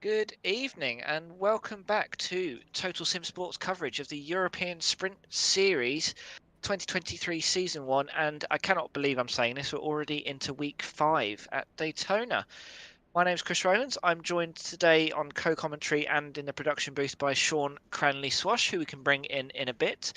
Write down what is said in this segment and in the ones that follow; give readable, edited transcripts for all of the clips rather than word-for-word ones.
Good evening and welcome back to Total Sim Sports coverage of the European Sprint Series 2023 Season 1. And I cannot believe I'm saying this, we're already into week 5 at Daytona. My name's Chris Rowlands. I'm joined today on co-commentary and in the production booth by Sean Cranley-Swash, who we can bring in a bit.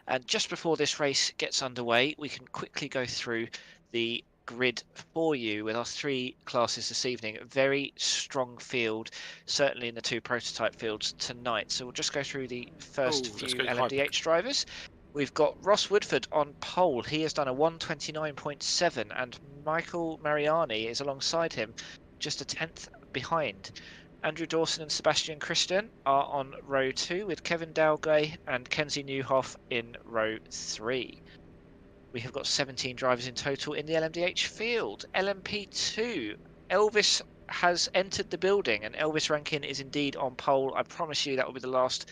And just before this race gets underway, we can quickly go through the grid for you with our 3 classes this evening. A very strong field, certainly in the 2 prototype fields tonight. So we'll just go through the first Let's few go LMDh drivers. We've got Ross Woodford on pole. He has done a 129.7 and Michael Mariani is alongside him, just a 10th behind. Andrew Dawson and Sebastian Christian are on row 2 with Kevin Dalgay and Kenzie Newhoff in row 3. We have got 17 drivers in total in the LMDh field. LMP2, Elvis has entered the building and Elvis Rankin is indeed on pole. I promise you that will be the last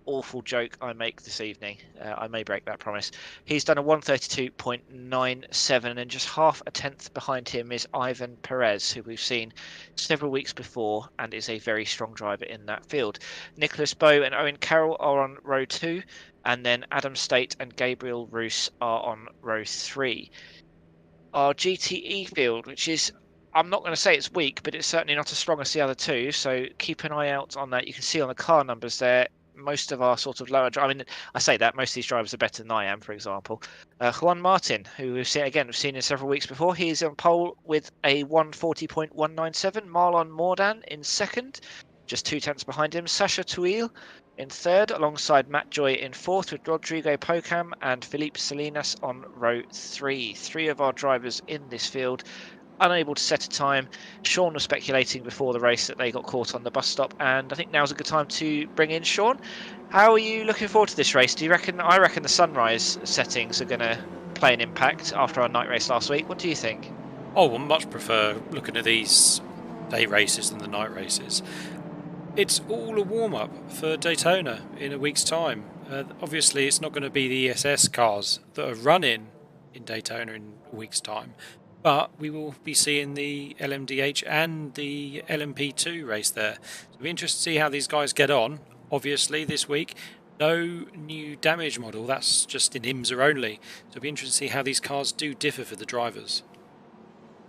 awful joke I make this evening. I may break that promise. He's done a 132.97 and just half a tenth behind him is Ivan Perez, who we've seen several weeks before and is a very strong driver in that field. Nicholas Bowe and Owen Carroll are on row 2 and then Adam State and Gabriel Roos are on row 3. Our GTE field, which is, I'm not going to say it's weak, but it's certainly not as strong as the other 2, so keep an eye out on that. You can see on the car numbers there, most of our sort of lower, I mean, I say that most of these drivers are better than I am, for example. Juan Martin, who we've seen in several weeks before, he's on pole with a 140.197. Marlon Mordan in second, just 2 tenths behind him. Sasha Tuil in third, alongside Matt Joy in fourth, with Rodrigo Pocam and Felipe Salinas on row 3. 3 of our drivers in this field unable to set a time. Sean was speculating before the race that they got caught on the bus stop, and I think now's a good time to bring in Sean. How are you looking forward to this race? Do you reckon? I reckon the sunrise settings are going to play an impact after our night race last week. What do you think? Oh, I much prefer looking at these day races than the night races. It's all a warm-up for Daytona in a week's time. Obviously, it's not going to be the ESS cars that are running in Daytona in a week's time, but we will be seeing the LMDh and the LMP2 race there. So it'll be interesting to see how these guys get on. Obviously, this week, no new damage model. That's just in IMSA only. So it'll be interesting to see how these cars do differ for the drivers.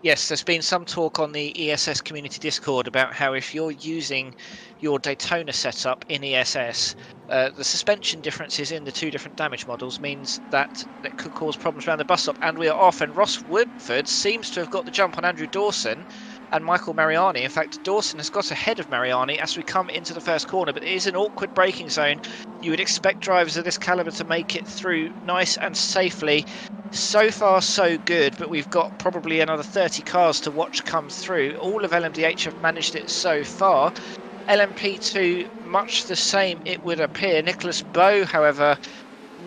Yes, there's been some talk on the ESS community Discord about how if you're using your Daytona setup in ESS, the suspension differences in the 2 different damage models means that could cause problems around the bus stop, and we are off. And Ross Woodford seems to have got the jump on Andrew Dawson and Michael Mariani. In fact, Dawson has got ahead of Mariani as we come into the first corner, but it is an awkward braking zone. You would expect drivers of this caliber to make it through nice and safely. So far so good, but we've got probably another 30 cars to watch come through. All of LMDh have managed it so far. LMP2 much the same, it would appear. Nicholas Bowe, however,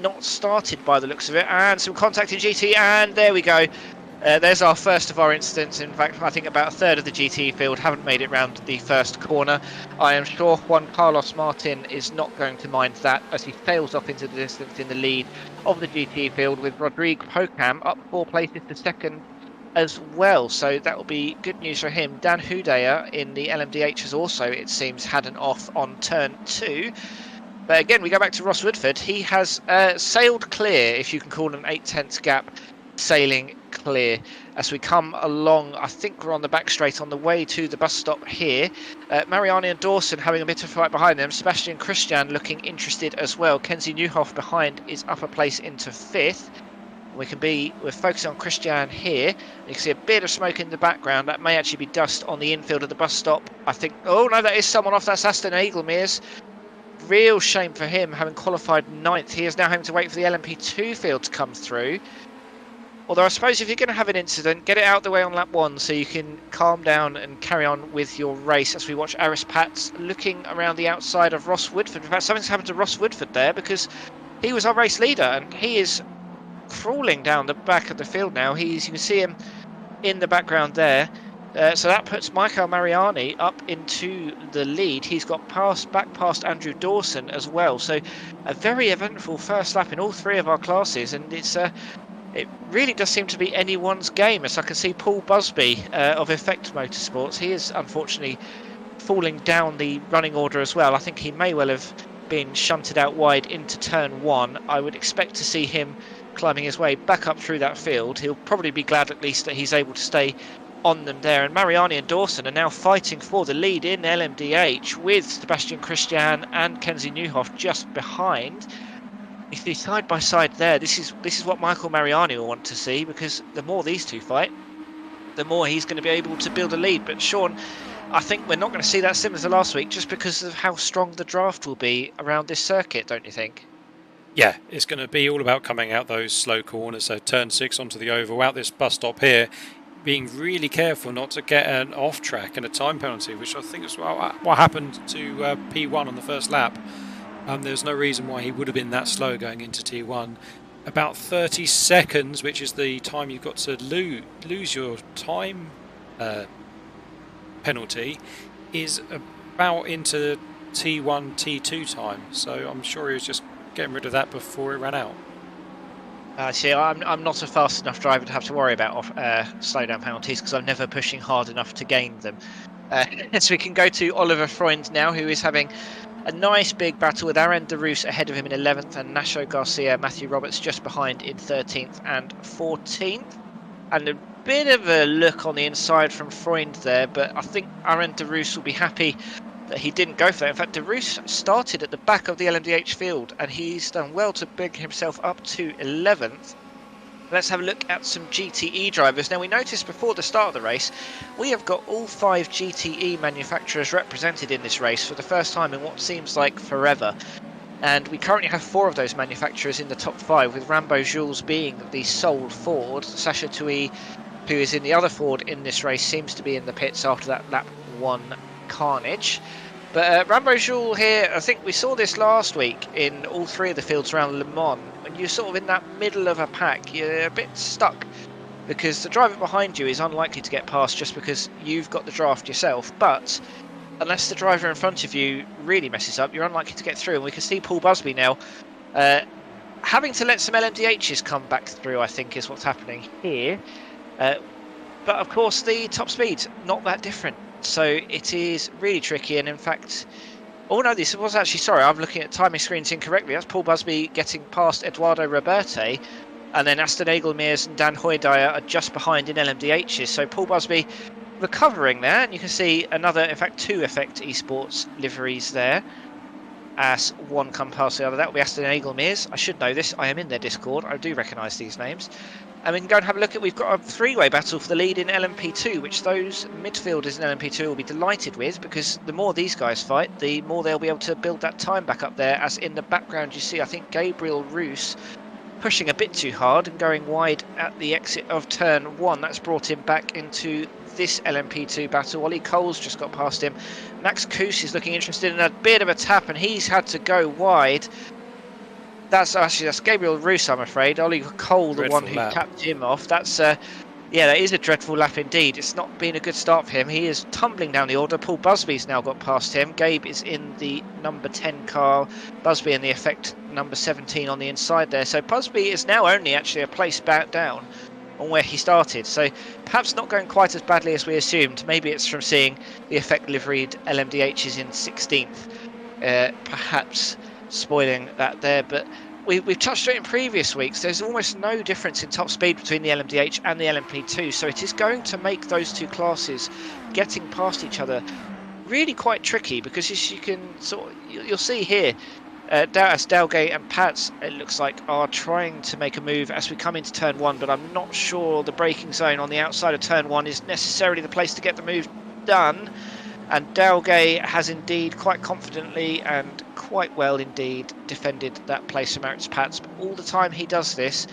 not started by the looks of it, and some contact in GT, and there we go. There's our first of our incidents. In fact, I think about a third of the GT field haven't made it round the first corner. I am sure Juan Carlos Martin is not going to mind that as he sails off into the distance in the lead of the GT field, with Rodrigo Pocam up 4 places to second as well. So that will be good news for him. Dan Houdeyer in the LMDh has also, it seems, had an off on turn 2. But again, we go back to Ross Woodford. He has sailed clear, if you can call an 8/10 gap, sailing clear as we come along. I think we're on the back straight on the way to the bus stop here. Mariani and Dawson having a bit of a fight behind them. Sebastian Christian looking interested as well. Kenzie Newhoff behind is up a place into 5th. We're focusing on Christian here. You can see a bit of smoke in the background. That may actually be dust on the infield of the bus stop. I think, oh no, that is someone off. That's Aston Eaglemeers. Real shame for him, having qualified 9th. He is now having to wait for the LMP2 field to come through. Although I suppose if you're going to have an incident, get it out the way on lap 1 so you can calm down and carry on with your race, as we watch Aris Pats looking around the outside of Ross Woodford. In fact, something's happened to Ross Woodford there, because he was our race leader and he is crawling down the back of the field now. You can see him in the background there. So that puts Michael Mariani up into the lead. He's got back past Andrew Dawson as well. So a very eventful first lap in all 3 of our classes, and it really does seem to be anyone's game, as I can see Paul Busby of Effect Motorsports. He is unfortunately falling down the running order as well. I think he may well have been shunted out wide into turn 1. I would expect to see him climbing his way back up through that field. He'll probably be glad at least that he's able to stay on them there. And Mariani and Dawson are now fighting for the lead in LMDh with Sebastian Christian and Kenzie Neuhoff just behind. If they side by side there, this is what Michael Mariani will want to see, because the more these two fight, the more he's going to be able to build a lead. But Sean, I think we're not going to see that similar to last week, just because of how strong the draft will be around this circuit, don't you think? Yeah, it's going to be all about coming out those slow corners. So turn 6 onto the oval, out this bus stop here, being really careful not to get an off track and a time penalty, which I think is what happened to P1 on the first lap. There's no reason why he would have been that slow going into T1. About 30 seconds, which is the time you've got to lose your time penalty, is about into T1, T2 time. So I'm sure he was just getting rid of that before it ran out. See, I'm not a fast enough driver to have to worry about slowdown penalties, because I'm never pushing hard enough to gain them. So we can go to Oliver Freund now, who is having a nice big battle with Aaron de Roos ahead of him in 11th, and Nacho Garcia, Matthew Roberts just behind in 13th and 14th. And a bit of a look on the inside from Freund there, but I think Aaron de Roos will be happy that he didn't go for that. In fact, de Roos started at the back of the LMDh field, and he's done well to bring himself up to 11th. Let's have a look at some GTE drivers. Now, we noticed before the start of the race, we have got all 5 GTE manufacturers represented in this race for the first time in what seems like forever. And we currently have 4 of those manufacturers in the top 5, with Rambo Jules being the sole Ford. Sasha Tui, who is in the other Ford in this race, seems to be in the pits after that lap 1 carnage. But Rambo Jules here, I think we saw this last week in all 3 of the fields around Le Mans. When you're sort of in that middle of a pack, you're a bit stuck, because the driver behind you is unlikely to get past just because you've got the draft yourself. But unless the driver in front of you really messes up, you're unlikely to get through. And we can see Paul Busby now having to let some LMDHs come back through, I think, is what's happening here. But of course, the top speed's not that different. So it is really tricky, and in fact, oh no, this was actually, sorry, I'm looking at timing screens incorrectly. That's Paul Busby getting past Eduardo Roberte, and then Aston Egelmeers and Dan Hoydyer are just behind in LMDHs. So Paul Busby recovering there, and you can see another, in fact, 2 Effect Esports liveries there, as one come past the other. That will be Aston Egelmeers. I should know this, I am in their Discord, I do recognise these names. And we can go and have a look at, we've got a 3-way battle for the lead in LMP2, which those midfielders in LMP2 will be delighted with, because the more these guys fight, the more they'll be able to build that time back up there. As in the background you see, I think Gabriel Roos pushing a bit too hard and going wide at the exit of turn 1. That's brought him back into this LMP2 battle. Ollie Cole's just got past him. Max Koos is looking interested in a bit of a tap, and he's had to go wide. That's Gabriel Roos, I'm afraid. Ollie Cole, the one who tapped him off. That's yeah, that is a dreadful lap indeed. It's not been a good start for him. He is tumbling down the order. Paul Busby's now got past him. Gabe is in the number 10 car. Busby in the Effect number 17 on the inside there. So Busby is now only actually a place back down on where he started. So perhaps not going quite as badly as we assumed. Maybe it's from seeing the Effect liveried LMDHs in 16th. Perhaps spoiling that there, but we've touched on it in previous weeks. There's almost no difference in top speed between the LMDh and the LMP2, so it is going to make those two classes getting past each other really quite tricky, because as you can you'll see here, Dalgate and Pats, it looks like, are trying to make a move as we come into turn 1, but I'm not sure the braking zone on the outside of turn 1 is necessarily the place to get the move done. And Dalgate has indeed quite confidently and quite well indeed defended that place from Aaron Pats. But all the time he does this,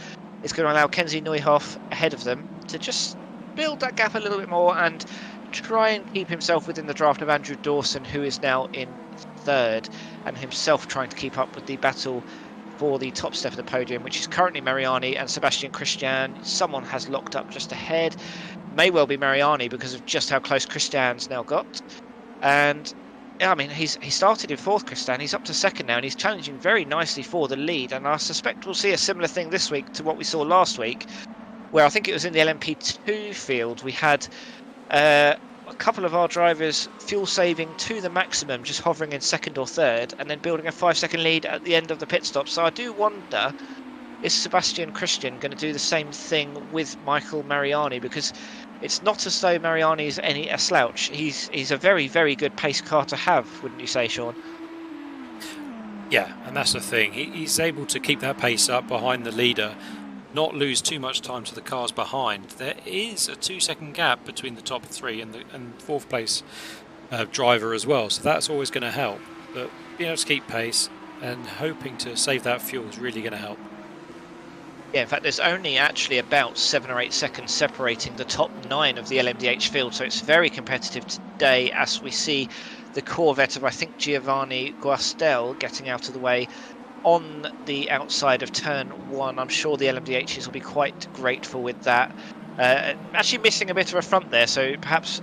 it's going to allow Kenzie Neuhoff ahead of them to just build that gap a little bit more and try and keep himself within the draft of Andrew Dawson, who is now in 3rd, and himself trying to keep up with the battle for the top step of the podium, which is currently Mariani and Sebastian Christian. Someone has locked up just ahead. May well be Mariani because of just how close Christian's now got. And I mean, he started in 4th, Christian. He's up to 2nd now, and he's challenging very nicely for the lead. And I suspect we'll see a similar thing this week to what we saw last week, where I think it was in the LMP2 field. We had a couple of our drivers fuel saving to the maximum, just hovering in second or third, and then building a 5-second lead at the end of the pit stop. So I do wonder, is Sebastian Christian going to do the same thing with Michael Mariani? Because it's not as though Mariani is a slouch. He's a very, very good pace car to have, wouldn't you say, Sean? Yeah, and that's the thing. He's able to keep that pace up behind the leader, not lose too much time to the cars behind. There is a 2-second gap between the top three and fourth place driver as well, so that's always going to help. But being able to keep pace and hoping to save that fuel is really going to help. Yeah, in fact, there's only actually about 7 or 8 seconds separating the top 9 of the LMDh field, so it's very competitive today as we see the Corvette of, I think, Giovanni Guastel getting out of the way on the outside of turn 1. I'm sure the LMDHs will be quite grateful with that. Actually missing a bit of a front there, so perhaps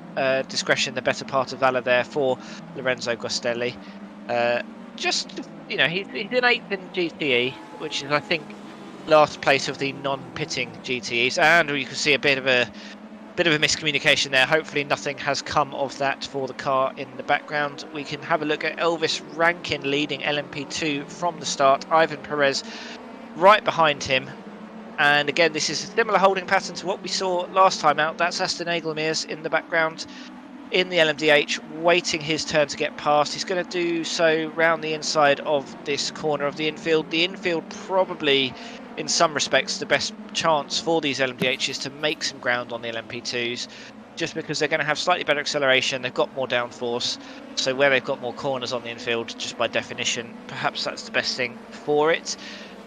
discretion the better part of valor there for Lorenzo Guastelli. Just, you know, he's in 8th in GTE, which is, I think, last place of the non-pitting GTEs, and you can see a bit of a miscommunication there. Hopefully nothing has come of that for the car in the background. We can have a look at Elvis Rankin leading LMP2 from the start. Ivan Perez right behind him. And again, this is a similar holding pattern to what we saw last time out. That's Aston Egelmeers in the background in the LMDh, waiting his turn to get past. He's going to do so round the inside of this corner of the infield. The infield probably, in some respects, the best chance for these LMDHs to make some ground on the LMP2s, just because they're going to have slightly better acceleration, they've got more downforce, so where they've got more corners on the infield, just by definition, perhaps that's the best thing for it.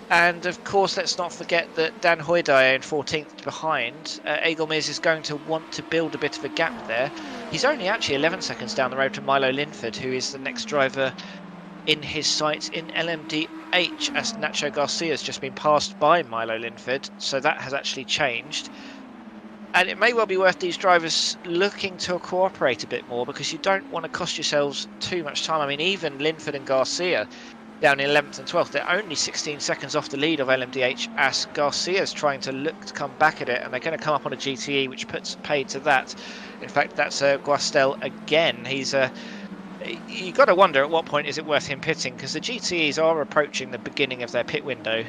And of course, let's not forget that Dan Hoydyer in 14th behind. Egelmeers is going to want to build a bit of a gap there. He's only actually 11 seconds down the road to Milo Linford, who is the next driver in his sights in LMDh, as Nacho Garcia has just been passed by Milo Linford, so that has actually changed. And it may well be worth these drivers looking to cooperate a bit more, because you don't want to cost yourselves too much time. I mean, even Linford and Garcia down in 11th and 12th, they're only 16 seconds off the lead of LMDh, as Garcia's trying to look to come back at it, and they're going to come up on a GTE, which puts paid to that. In fact, that's Guastel again. He's you got to wonder at what point is it worth him pitting, because the GTEs are approaching the beginning of their pit window.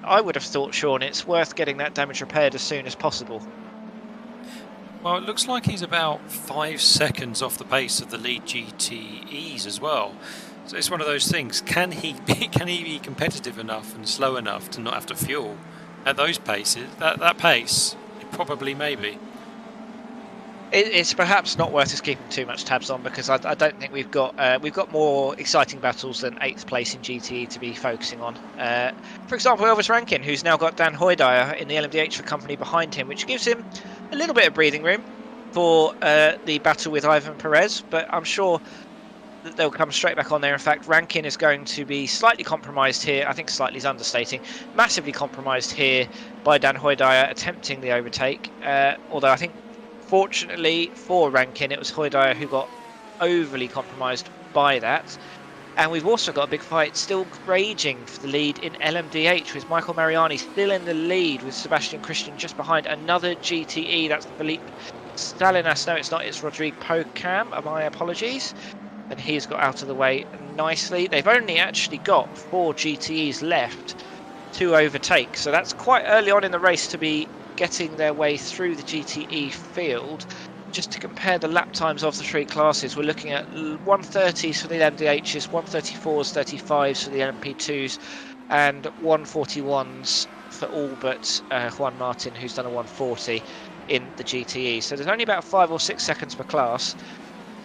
I would have thought, Sean, it's worth getting that damage repaired as soon as possible. Well, it looks like he's about 5 seconds off the pace of the lead GTEs as well. So it's one of those things. Can he be competitive enough and slow enough to not have to fuel at those paces? That pace, probably, maybe. It's perhaps not worth us keeping too much tabs on, because I don't think we've got more exciting battles than 8th place in GTE to be focusing on. For example, Elvis Rankin, who's now got Dan Hoydyer in the LMDh for company behind him, which gives him a little bit of breathing room for the battle with Ivan Perez, but I'm sure that they'll come straight back on there. In fact, Rankin is going to be slightly compromised here. I think slightly is understating. Massively compromised here by Dan Hoydyer attempting the overtake. Although I think, fortunately for Rankin, it was Hoydyer who got overly compromised by that. And we've also got a big fight still raging for the lead in LMDh, with Michael Mariani still in the lead, with Sebastian Christian just behind. Another GTE, that's Philippe Salinas. No, it's not, it's Rodrigue Pocam. My apologies. And he's got out of the way nicely. They've only actually got 4 GTEs left to overtake, so that's quite early on in the race to be getting their way through the GTE field. Just to compare the lap times of the 3 classes, we're looking at 130s for the LMDHs, 134s, 35s for the LMP2s, and 141s for all but Juan Martin, who's done a 140 in the GTE. So there's only about 5 or 6 seconds per class.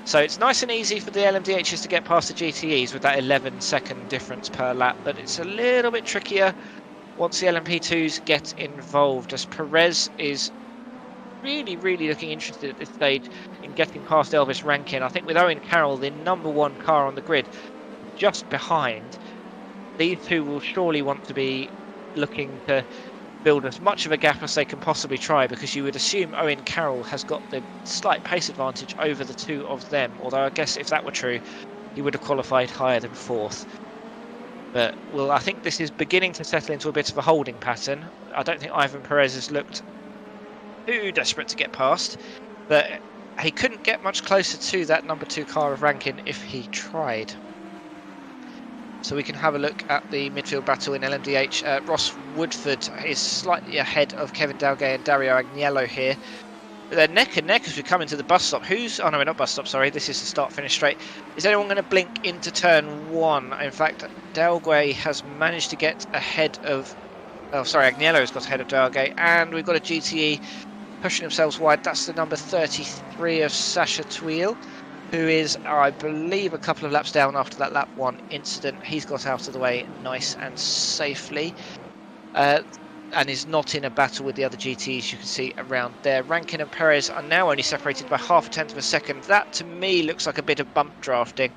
So it's nice and easy for the LMDHs to get past the GTEs with that 11-second difference per lap, but it's a little bit trickier once the LMP2s get involved, as Perez is really looking interested at this stage in getting past Elvis Rankin. I think with Owen Carroll, the #1 car on the grid, just behind, these two will surely want to be looking to build as much of a gap as they can possibly try, because you would assume Owen Carroll has got the slight pace advantage over the two of them, although I guess if that were true, he would have qualified higher than 4th. But, well, I think this is beginning to settle into a bit of a holding pattern. I don't think Ivan Perez has looked too desperate to get past, but he couldn't get much closer to that number 2 car of Rankin if he tried. So we can have a look at the midfield battle in LMDh. Ross Woodford is slightly ahead of Kevin Dalgay and Dario Agnello here. They're neck and neck as we come into the bus stop. Oh no, we're not bus stop, sorry. This is the start-finish straight. Is anyone going to blink into turn 1? In fact, Dalgay has managed to get ahead of... Oh, sorry, Agnello has got ahead of Dalgay. And we've got a GTE pushing themselves wide. That's the number 33 of Sasha Tweel, who is, I believe, a couple of laps down after that lap 1 incident. He's got out of the way nice and safely. And is not in a battle with the other GTs you can see around there. Rankin and Perez are now only separated by half a tenth of a second. That to me looks like a bit of bump drafting.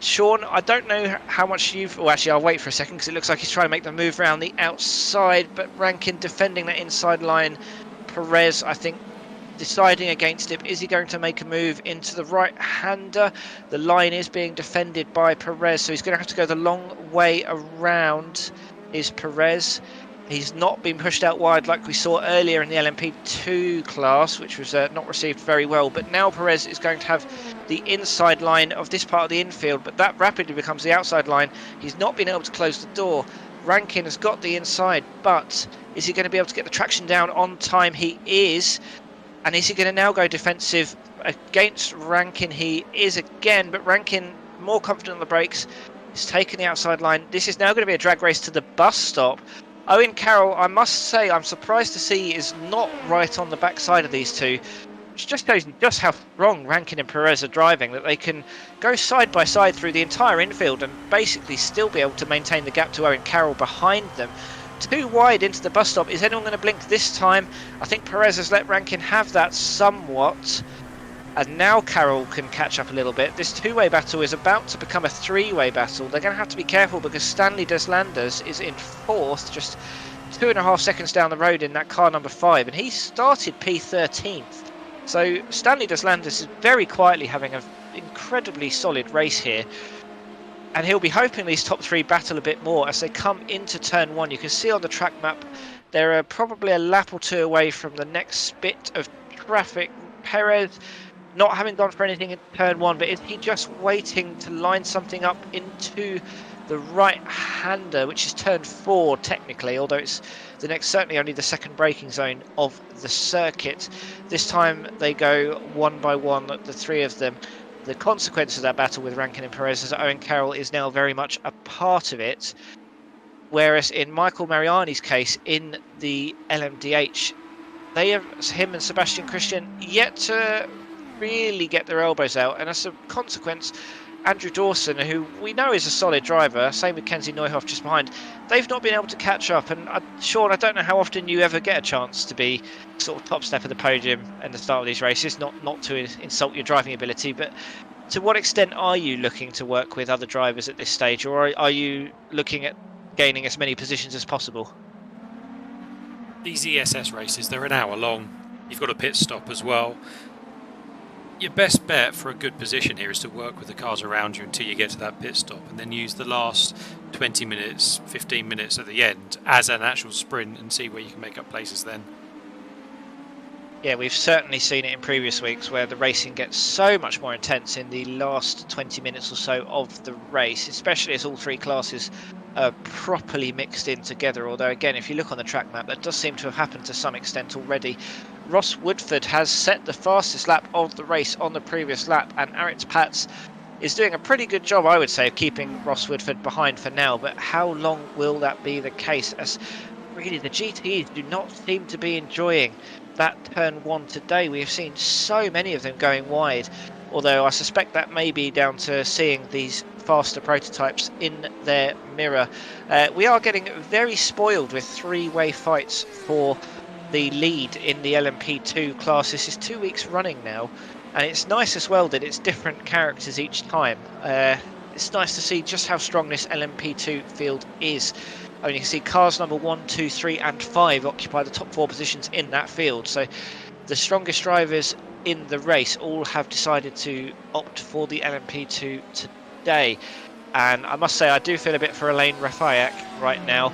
Sean, I don't know how much you've... Well, actually, I'll wait for a second because it looks like he's trying to make the move around the outside, but Rankin defending that inside line. Perez, I think, deciding against it. Is he going to make a move into the right-hander? The line is being defended by Perez, so he's going to have to go the long way around, is Perez. He's not been pushed out wide like we saw earlier in the LMP2 class, which was not received very well. But now Perez is going to have the inside line of this part of the infield, but that rapidly becomes the outside line. He's not been able to close the door. Rankin has got the inside, but is he going to be able to get the traction down on time? He is. And is he going to now go defensive against Rankin? He is again, but Rankin more confident on the brakes. He's taken the outside line. This is now going to be a drag race to the bus stop. Owen Carroll, I must say, I'm surprised to see is not right on the backside of these two, which just shows just how strong Rankin and Perez are driving, that they can go side by side through the entire infield and basically still be able to maintain the gap to Owen Carroll behind them. Too wide into the bus stop. Is anyone going to blink this time? I think Perez has let Rankin have that somewhat. And now Carroll can catch up a little bit. This two-way battle is about to become a three-way battle. They're going to have to be careful because Stanley Deslanders is in 4th, just 2.5 seconds down the road in that car number 5. And he started P13th. So Stanley Deslanders is very quietly having an incredibly solid race here. And he'll be hoping these top 3 battle a bit more as they come into turn 1. You can see on the track map, they're probably a lap or 2 away from the next bit of traffic. Perez not having gone for anything in turn 1, but is he just waiting to line something up into the right-hander, which is turn 4 technically, although it's the next, certainly only the second braking zone of the circuit. This time they go one by one, the 3 of them. The consequence of that battle with Rankin and Perez is that Owen Carroll is now very much a part of it, whereas in Michael Mariani's case in the LMDh, they have, him and Sebastian Christian, yet to really get their elbows out, and as a consequence Andrew Dawson, who we know is a solid driver, same with Kenzie Neuhoff just behind, they've not been able to catch up. And Sean, I don't know how often you ever get a chance to be sort of top step of the podium at the start of these races, not to insult your driving ability, but to what extent are you looking to work with other drivers at this stage, or are you looking at gaining as many positions as possible? These ESS races, they're an hour long. You've got a pit stop as well. Your best bet for a good position here is to work with the cars around you until you get to that pit stop, and then use the last 20 minutes, 15 minutes at the end as an actual sprint and see where you can make up places then. Yeah, we've certainly seen it in previous weeks where the racing gets so much more intense in the last 20 minutes or so of the race, especially as all 3 classes are properly mixed in together. Although again, if you look on the track map, that does seem to have happened to some extent already. Ross Woodford has set the fastest lap of the race on the previous lap, and Aritz Pats is doing a pretty good job, I would say, of keeping Ross Woodford behind for now. But how long will that be the case, as really the GTEs do not seem to be enjoying that turn 1 today? We have seen so many of them going wide, although I suspect that may be down to seeing these faster prototypes in their mirror. We are getting very spoiled with 3-way fights for the lead in the LMP2 class. This is 2 weeks running now, and it's nice as well that it's different characters each time. It's nice to see just how strong this LMP2 field is. I mean, you can see cars number 1, 2, 3 and 5 occupy the top 4 positions in that field, so the strongest drivers in the race all have decided to opt for the LMP2 today. And I must say, I do feel a bit for Elaine Rafaic right now,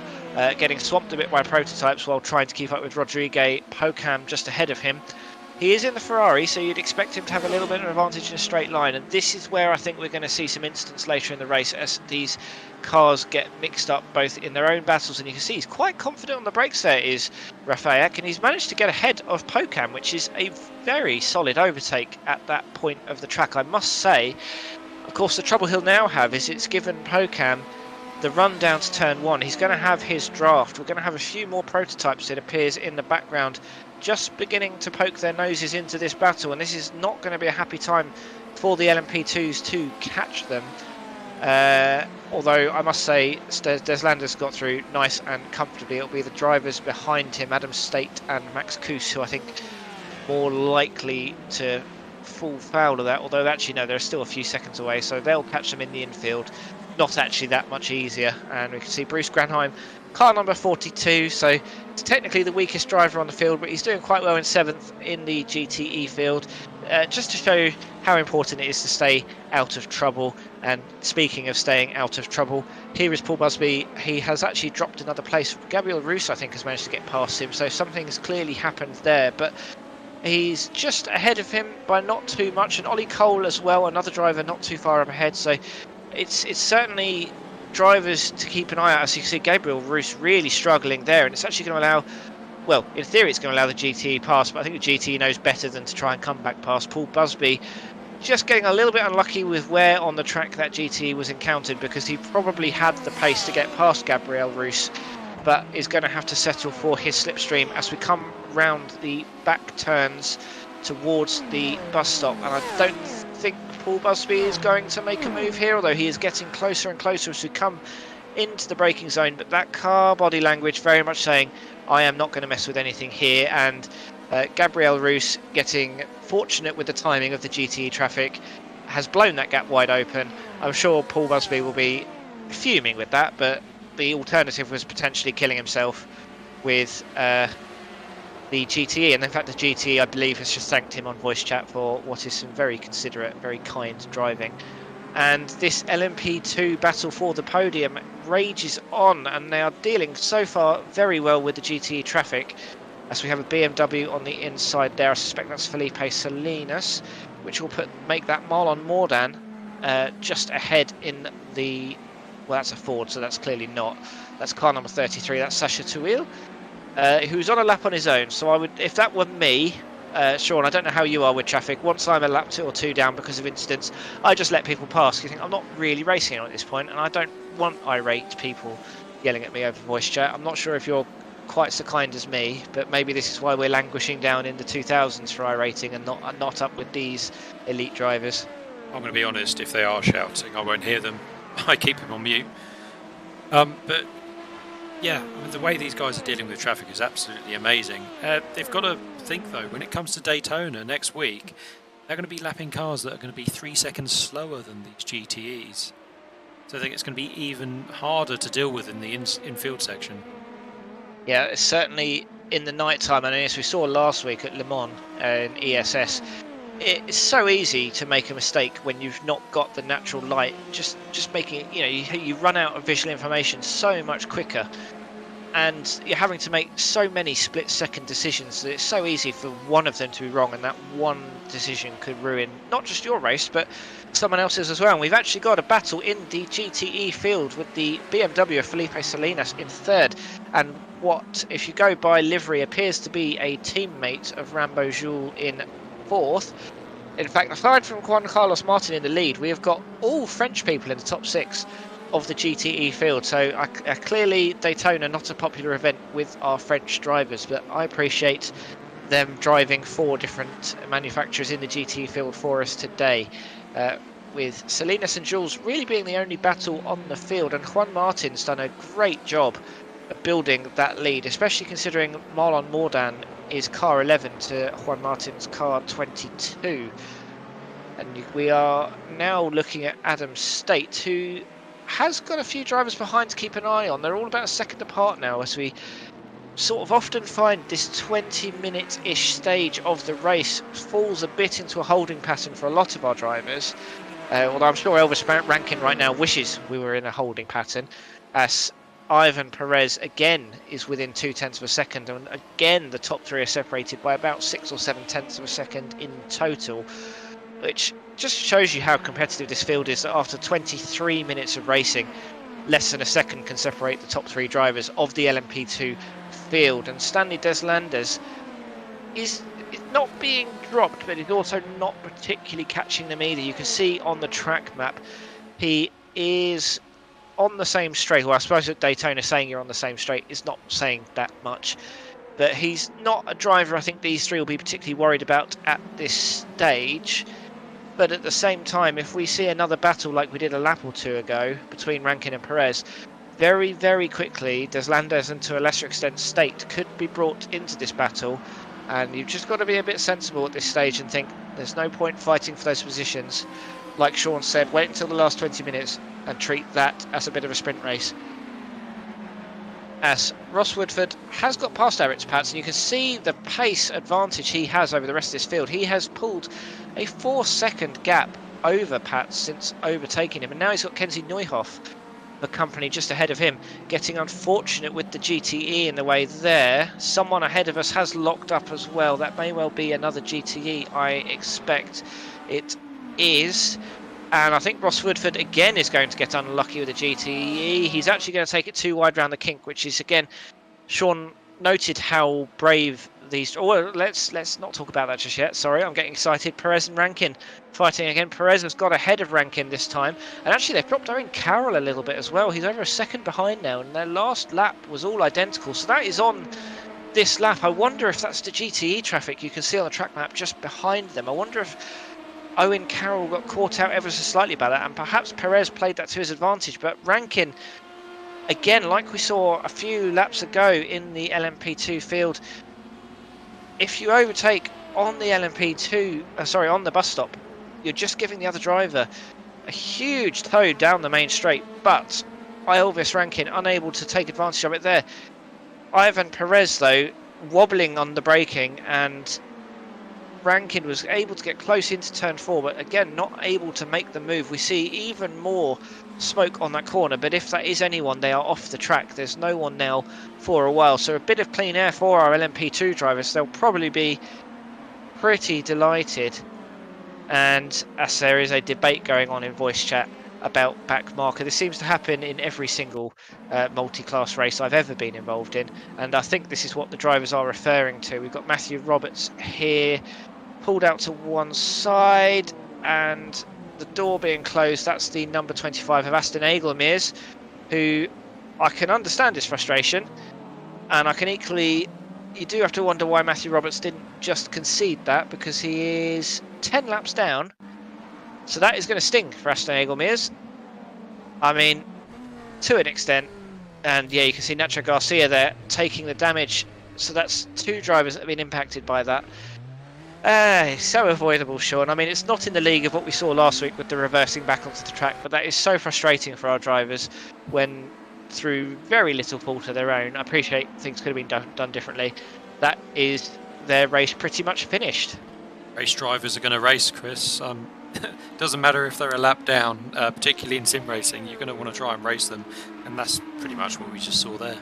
getting swamped a bit by prototypes while trying to keep up with Rodrigue Pocam just ahead of him. He is in the Ferrari, so you'd expect him to have a little bit of advantage in a straight line, and this is where I think we're going to see some instance later in the race as these cars get mixed up both in their own battles, and you can see he's quite confident on the brakes there, is Rafaic, and he's managed to get ahead of Pokam, which is a very solid overtake at that point of the track, I must say. Of course, the trouble he'll now have is it's given Pokam the run down to turn 1. He's going to have his draft. We're going to have a few more prototypes, it appears, in the background, just beginning to poke their noses into this battle, and this is not going to be a happy time for the LMP2s to catch them. Although I must say Deslander's got through nice and comfortably. It'll be the drivers behind him, Adam State and Max Kuss, who I think more likely to fall foul of that, although actually no, they're still a few seconds away, so they'll catch them in the infield. Not actually that much easier, and we can see Bruce Granheim, car number 42, so it's technically the weakest driver on the field, but he's doing quite well in 7th in the GTE field, just to show how important it is to stay out of trouble. And speaking of staying out of trouble, here is Paul Busby. He has actually dropped another place. Gabriel Roos, I think, has managed to get past him, so something has clearly happened there, but he's just ahead of him by not too much, and Ollie Cole as well, another driver not too far up ahead, so it's certainly drivers to keep an eye out. As you can see, Gabriel Roos really struggling there, and it's actually going to allow, well, in theory it's going to allow the GTE pass, but I think the GTE knows better than to try and come back past. Paul Busby just getting a little bit unlucky with where on the track that GTE was encountered, because he probably had the pace to get past Gabriel Roos, but is going to have to settle for his slipstream as we come round the back turns towards the bus stop. And I don't think Paul Busby is going to make a move here, although he is getting closer and closer as we come into the braking zone, but that car body language very much saying I am not going to mess with anything here. And Gabriel Roos, getting fortunate with the timing of the GTE traffic, has blown that gap wide open. I'm sure Paul Busby will be fuming with that, but the alternative was potentially killing himself with the GTE, and in fact the GTE, I believe, has just thanked him on voice chat for what is some very considerate, very kind driving. And this LMP2 battle for the podium rages on, and they are dealing so far very well with the GTE traffic, as we have a BMW on the inside there. I suspect that's Felipe Salinas, which will make that Marlon Mordan just ahead in the, well, that's a Ford, so that's clearly not. That's car number 33, that's Sasha Tuil, who's on a lap on his own. So I would, if that were me, Sean, I don't know how you are with traffic. Once I'm a lap or two down because of incidents, I just let people pass. You think I'm not really racing at this point, and I don't want irate people yelling at me over voice chat. I'm not sure if you're quite so kind as me, but maybe this is why we're languishing down in the 2000s for iRating and not up with these elite drivers. I'm going to be honest, if they are shouting, I won't hear them. I keep them on mute. But yeah, the way these guys are dealing with traffic is absolutely amazing. They've got to think, though, when it comes to Daytona next week, they're going to be lapping cars that are going to be 3 seconds slower than these GTEs. So I think it's going to be even harder to deal with in the infield section. Yeah, it's certainly in the night time, and as we saw last week at Le Mans in ESS, it's so easy to make a mistake when you've not got the natural light. Just making it, you run out of visual information so much quicker, and you're having to make so many split-second decisions that it's so easy for one of them to be wrong, and that one decision could ruin not just your race but someone else's as well. And we've actually got a battle in the GTE field with the BMW of Felipe Salinas in third, and what, if you go by livery, appears to be a teammate of Rambo Jules in fourth. In fact, aside from Juan Carlos Martin in the lead, we have got all French people in the top 6 of the GTE field. So clearly Daytona not a popular event with our French drivers, but I appreciate them driving 4 different manufacturers in the GTE field for us today, with Salinas and Jules really being the only battle on the field. And Juan Martin's done a great job of building that lead, especially considering Marlon Mordan is car 11 to Juan Martin's car 22. And we are now looking at Adam State, who has got a few drivers behind to keep an eye on. They're all about a second apart now, as we sort of often find this 20-minute-ish stage of the race falls a bit into a holding pattern for a lot of our drivers. Although I'm sure Elvis Rankin right now wishes we were in a holding pattern, as Ivan Perez again is within 0.2 of a second, and again the top three are separated by about 6 or 7 tenths of a second in total, which just shows you how competitive this field is, that after 23 minutes of racing, less than a second can separate the top three drivers of the LMP2 field. And Stanley Deslandes is not being dropped, but he's also not particularly catching them either. You can see on the track map he is on the same straight. Well, I suppose at Daytona saying you're on the same straight is not saying that much, but he's not a driver I think these three will be particularly worried about at this stage. But at the same time, if we see another battle like we did a lap or two ago between Rankin and Perez, very, very quickly Deslandes, and to a lesser extent State, could be brought into this battle. And you've just got to be a bit sensible at this stage and think there's no point fighting for those positions. Like Sean said, wait until the last 20 minutes and treat that as a bit of a sprint race. As Ross Woodford has got past Eric Pats, and you can see the pace advantage he has over the rest of this field. He has pulled a 4-second gap over Pats since overtaking him, and now he's got Kenzie Neuhoff, the company just ahead of him, getting unfortunate with the GTE in the way there. Someone ahead of us has locked up as well. That may well be another GTE, I expect it is. And I think Ross Woodford again is going to get unlucky with the GTE. He's actually going to take it too wide round the kink, which is, again, Sean noted how brave these... Oh, let's not talk about that just yet. Sorry, I'm getting excited. Perez and Rankin fighting again. Perez has got ahead of Rankin this time. And actually, they've dropped Owen Carroll a little bit as well. He's over a second behind now, and their last lap was all identical. So that is on this lap. I wonder if that's the GTE traffic you can see on the track map just behind them. I wonder if Owen Carroll got caught out ever so slightly by that, and perhaps Perez played that to his advantage. But Rankin, again, like we saw a few laps ago in the LMP2 field, if you overtake on the LMP2, on the bus stop, you're just giving the other driver a huge tow down the main straight. But Elvis Rankin unable to take advantage of it there. Ivan Perez, though, wobbling on the braking, and Rankin was able to get close into turn 4, but again not able to make the move. We see even more smoke on that corner, but if that is anyone, they are off the track. There's no one now for a while, so a bit of clean air for our LMP2 drivers. They'll probably be pretty delighted. And as there is a debate going on in voice chat about back marker, this seems to happen in every single multi-class race I've ever been involved in, and I think this is what the drivers are referring to. We've got Matthew Roberts here, pulled out to one side, and the door being closed. That's the number 25 of Aston Egelmeers, who I can understand his frustration, and I can equally, you do have to wonder why Matthew Roberts didn't just concede that, because he is 10 laps down. So that is going to sting for Aston Egelmeers. I mean, to an extent. And yeah, you can see Nacho Garcia there taking the damage. So that's two drivers that have been impacted by that. So avoidable, Sean. I mean, it's not in the league of what we saw last week with the reversing back onto the track, but that is so frustrating for our drivers when, through very little fault of their own, I appreciate things could have been done differently, that is their race pretty much finished. Race drivers are going to race, Chris. Doesn't matter if they're a lap down, particularly in sim racing, you're going to want to try and race them, and that's pretty much what we just saw there.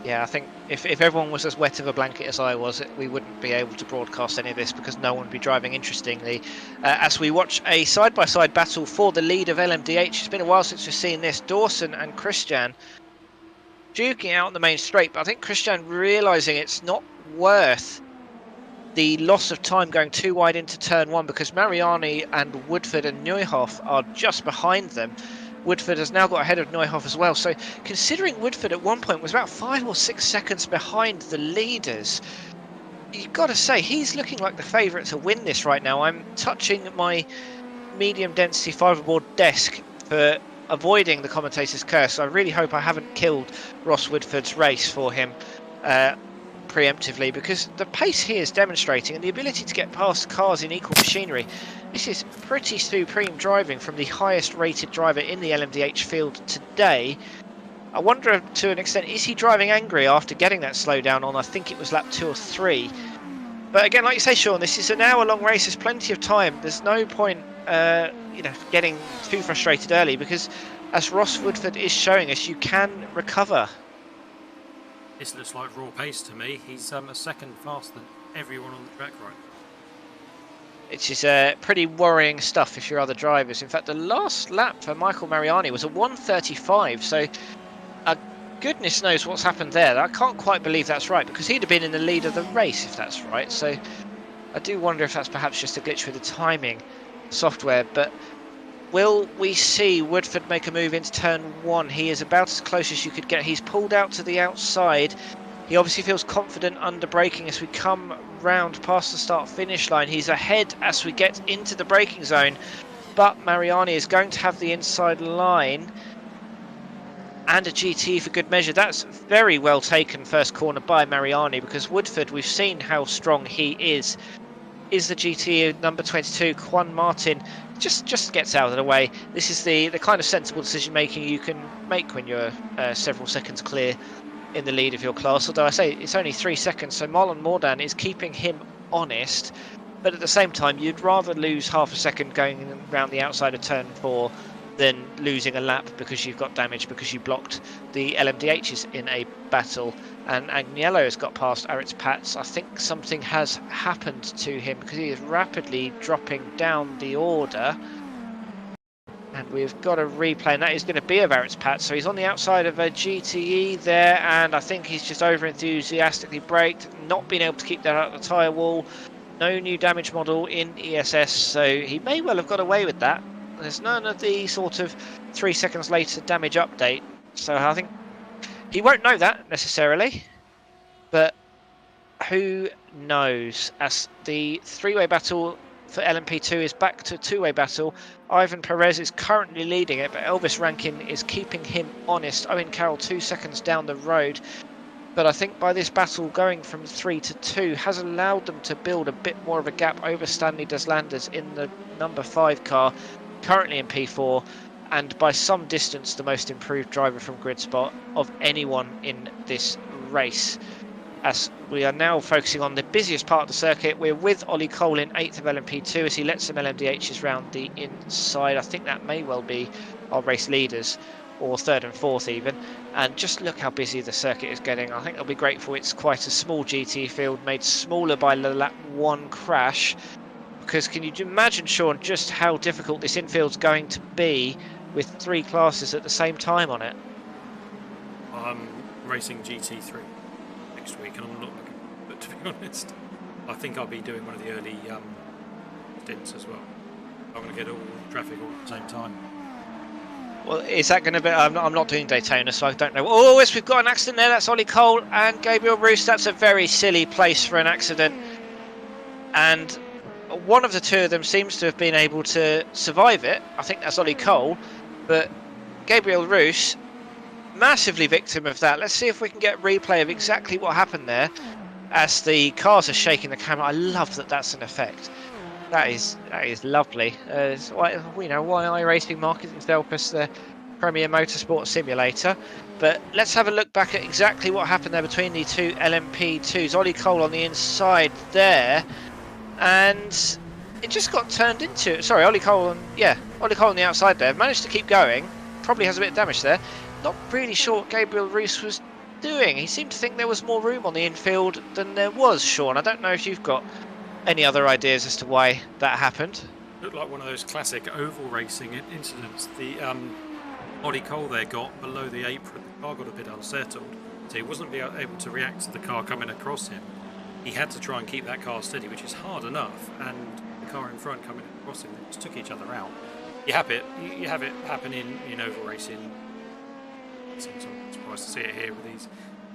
Yeah, I think if everyone was as wet of a blanket as I was, we wouldn't be able to broadcast any of this because no one would be driving interestingly. As we watch a side-by-side battle for the lead of LMDh, it's been a while since we've seen this. Dawson and Christian duking out on the main straight, but I think Christian realising it's not worth the loss of time going too wide into turn 1, because Mariani and Woodford and Neuhoff are just behind them. Woodford has now got ahead of Neuhoff as well, so considering Woodford at one point was about 5 or 6 seconds behind the leaders, you've got to say he's looking like the favourite to win this right now. I'm touching my medium density fiberboard desk for avoiding the commentator's curse. I really hope I haven't killed Ross Woodford's race for him preemptively, because the pace he is demonstrating and the ability to get past cars in equal machinery, this is pretty supreme driving from the highest rated driver in the LMDh field today. I wonder to an extent, is he driving angry after getting that slowdown on, I think it was lap 2 or 3. But again, like you say, Sean, this is an hour-long race. There's plenty of time. There's no point, getting too frustrated early, because as Ross Woodford is showing us, you can recover. This looks like raw pace to me. He's a second faster than everyone on the track right now. Which is pretty worrying stuff if you're other drivers. In fact, the last lap for Michael Mariani was a 1:35, so goodness knows what's happened there. I can't quite believe that's right, because he'd have been in the lead of the race if that's right. So I do wonder if that's perhaps just a glitch with the timing software. But will we see Woodford make a move into turn 1? He is about as close as you could get. He's pulled out to the outside. He obviously feels confident under braking as we come round past the start-finish line. He's ahead as we get into the braking zone, but Mariani is going to have the inside line and a GT for good measure. That's very well taken first corner by Mariani, because Woodford, we've seen how strong he is. Is the GT number 22, Juan Martin, just gets out of the way. This is the kind of sensible decision making you can make when you're several seconds clear in the lead of your class, although I say it's only 3 seconds, so Marlon Mordan is keeping him honest, but at the same time you'd rather lose half a second going around the outside of turn 4 than losing a lap because you've got damage because you blocked the LMDHs in a battle. And Agnello has got past Aritz Pats. I think something has happened to him because he is rapidly dropping down the order. And we've got a replay, and that is going to be of Aritz Pats. So he's on the outside of a GTE there, and I think he's just over enthusiastically braked, not being able to keep that out of the tyre wall. No new damage model in ESS, so he may well have got away with that. There's none of the sort of 3 seconds later damage update, so I think he won't know that necessarily, but who knows, as the three-way battle for LMP2 is back to a two-way battle. Ivan Perez is currently leading it, but Elvis Rankin is keeping him honest. Owen Carroll 2 seconds down the road, but I think by this battle going from 3 to 2 has allowed them to build a bit more of a gap over Stanley Deslanders in the number 5 car, currently in P4, and by some distance the most improved driver from grid spot of anyone in this race. As we are now focusing on the busiest part of the circuit, we're with Ollie Cole in 8th of LMP2 as he lets some LMDHs round the inside. I think that may well be our race leaders, or 3rd and 4th even. And just look how busy the circuit is getting. I think they'll be grateful it's quite a small GT field, made smaller by the lap 1 crash. Because can you imagine, Sean, just how difficult this infield's going to be with 3 classes at the same time on it? I'm racing GT3 next week, and I'm not looking, but to be honest, I think I'll be doing one of the early stints as well. I'm going to get all the traffic all at the same time. Well, is that going to be... I'm not doing Daytona, so I don't know. Oh, yes, we've got an accident there. That's Ollie Cole and Gabriel Roos. That's a very silly place for an accident. And one of the two of them seems to have been able to survive it. I think that's Ollie Cole. But Gabriel Roos, massively victim of that. Let's see if we can get a replay of exactly what happened there as the cars are shaking the camera. I love that that's an effect. That is lovely. Why iRacing marketing help us the Premier Motorsport Simulator. But let's have a look back at exactly what happened there between the two LMP2s. Ollie Cole on the inside there, and it just got turned into... Sorry, Ollie Cole on the outside there. Managed to keep going. Probably has a bit of damage there. Not really sure what Gabriel Roos was doing. He seemed to think there was more room on the infield than there was, Sean. I don't know if you've got any other ideas as to why that happened. Looked like one of those classic oval racing incidents. The Ollie Cole there got below the apron. The car got a bit unsettled, so he wasn't able to react to the car coming across him. He had to try and keep that car steady, which is hard enough, and the car in front coming across him, they just took each other out. You have it happen in oval racing. Sometimes I'm surprised to see it here with these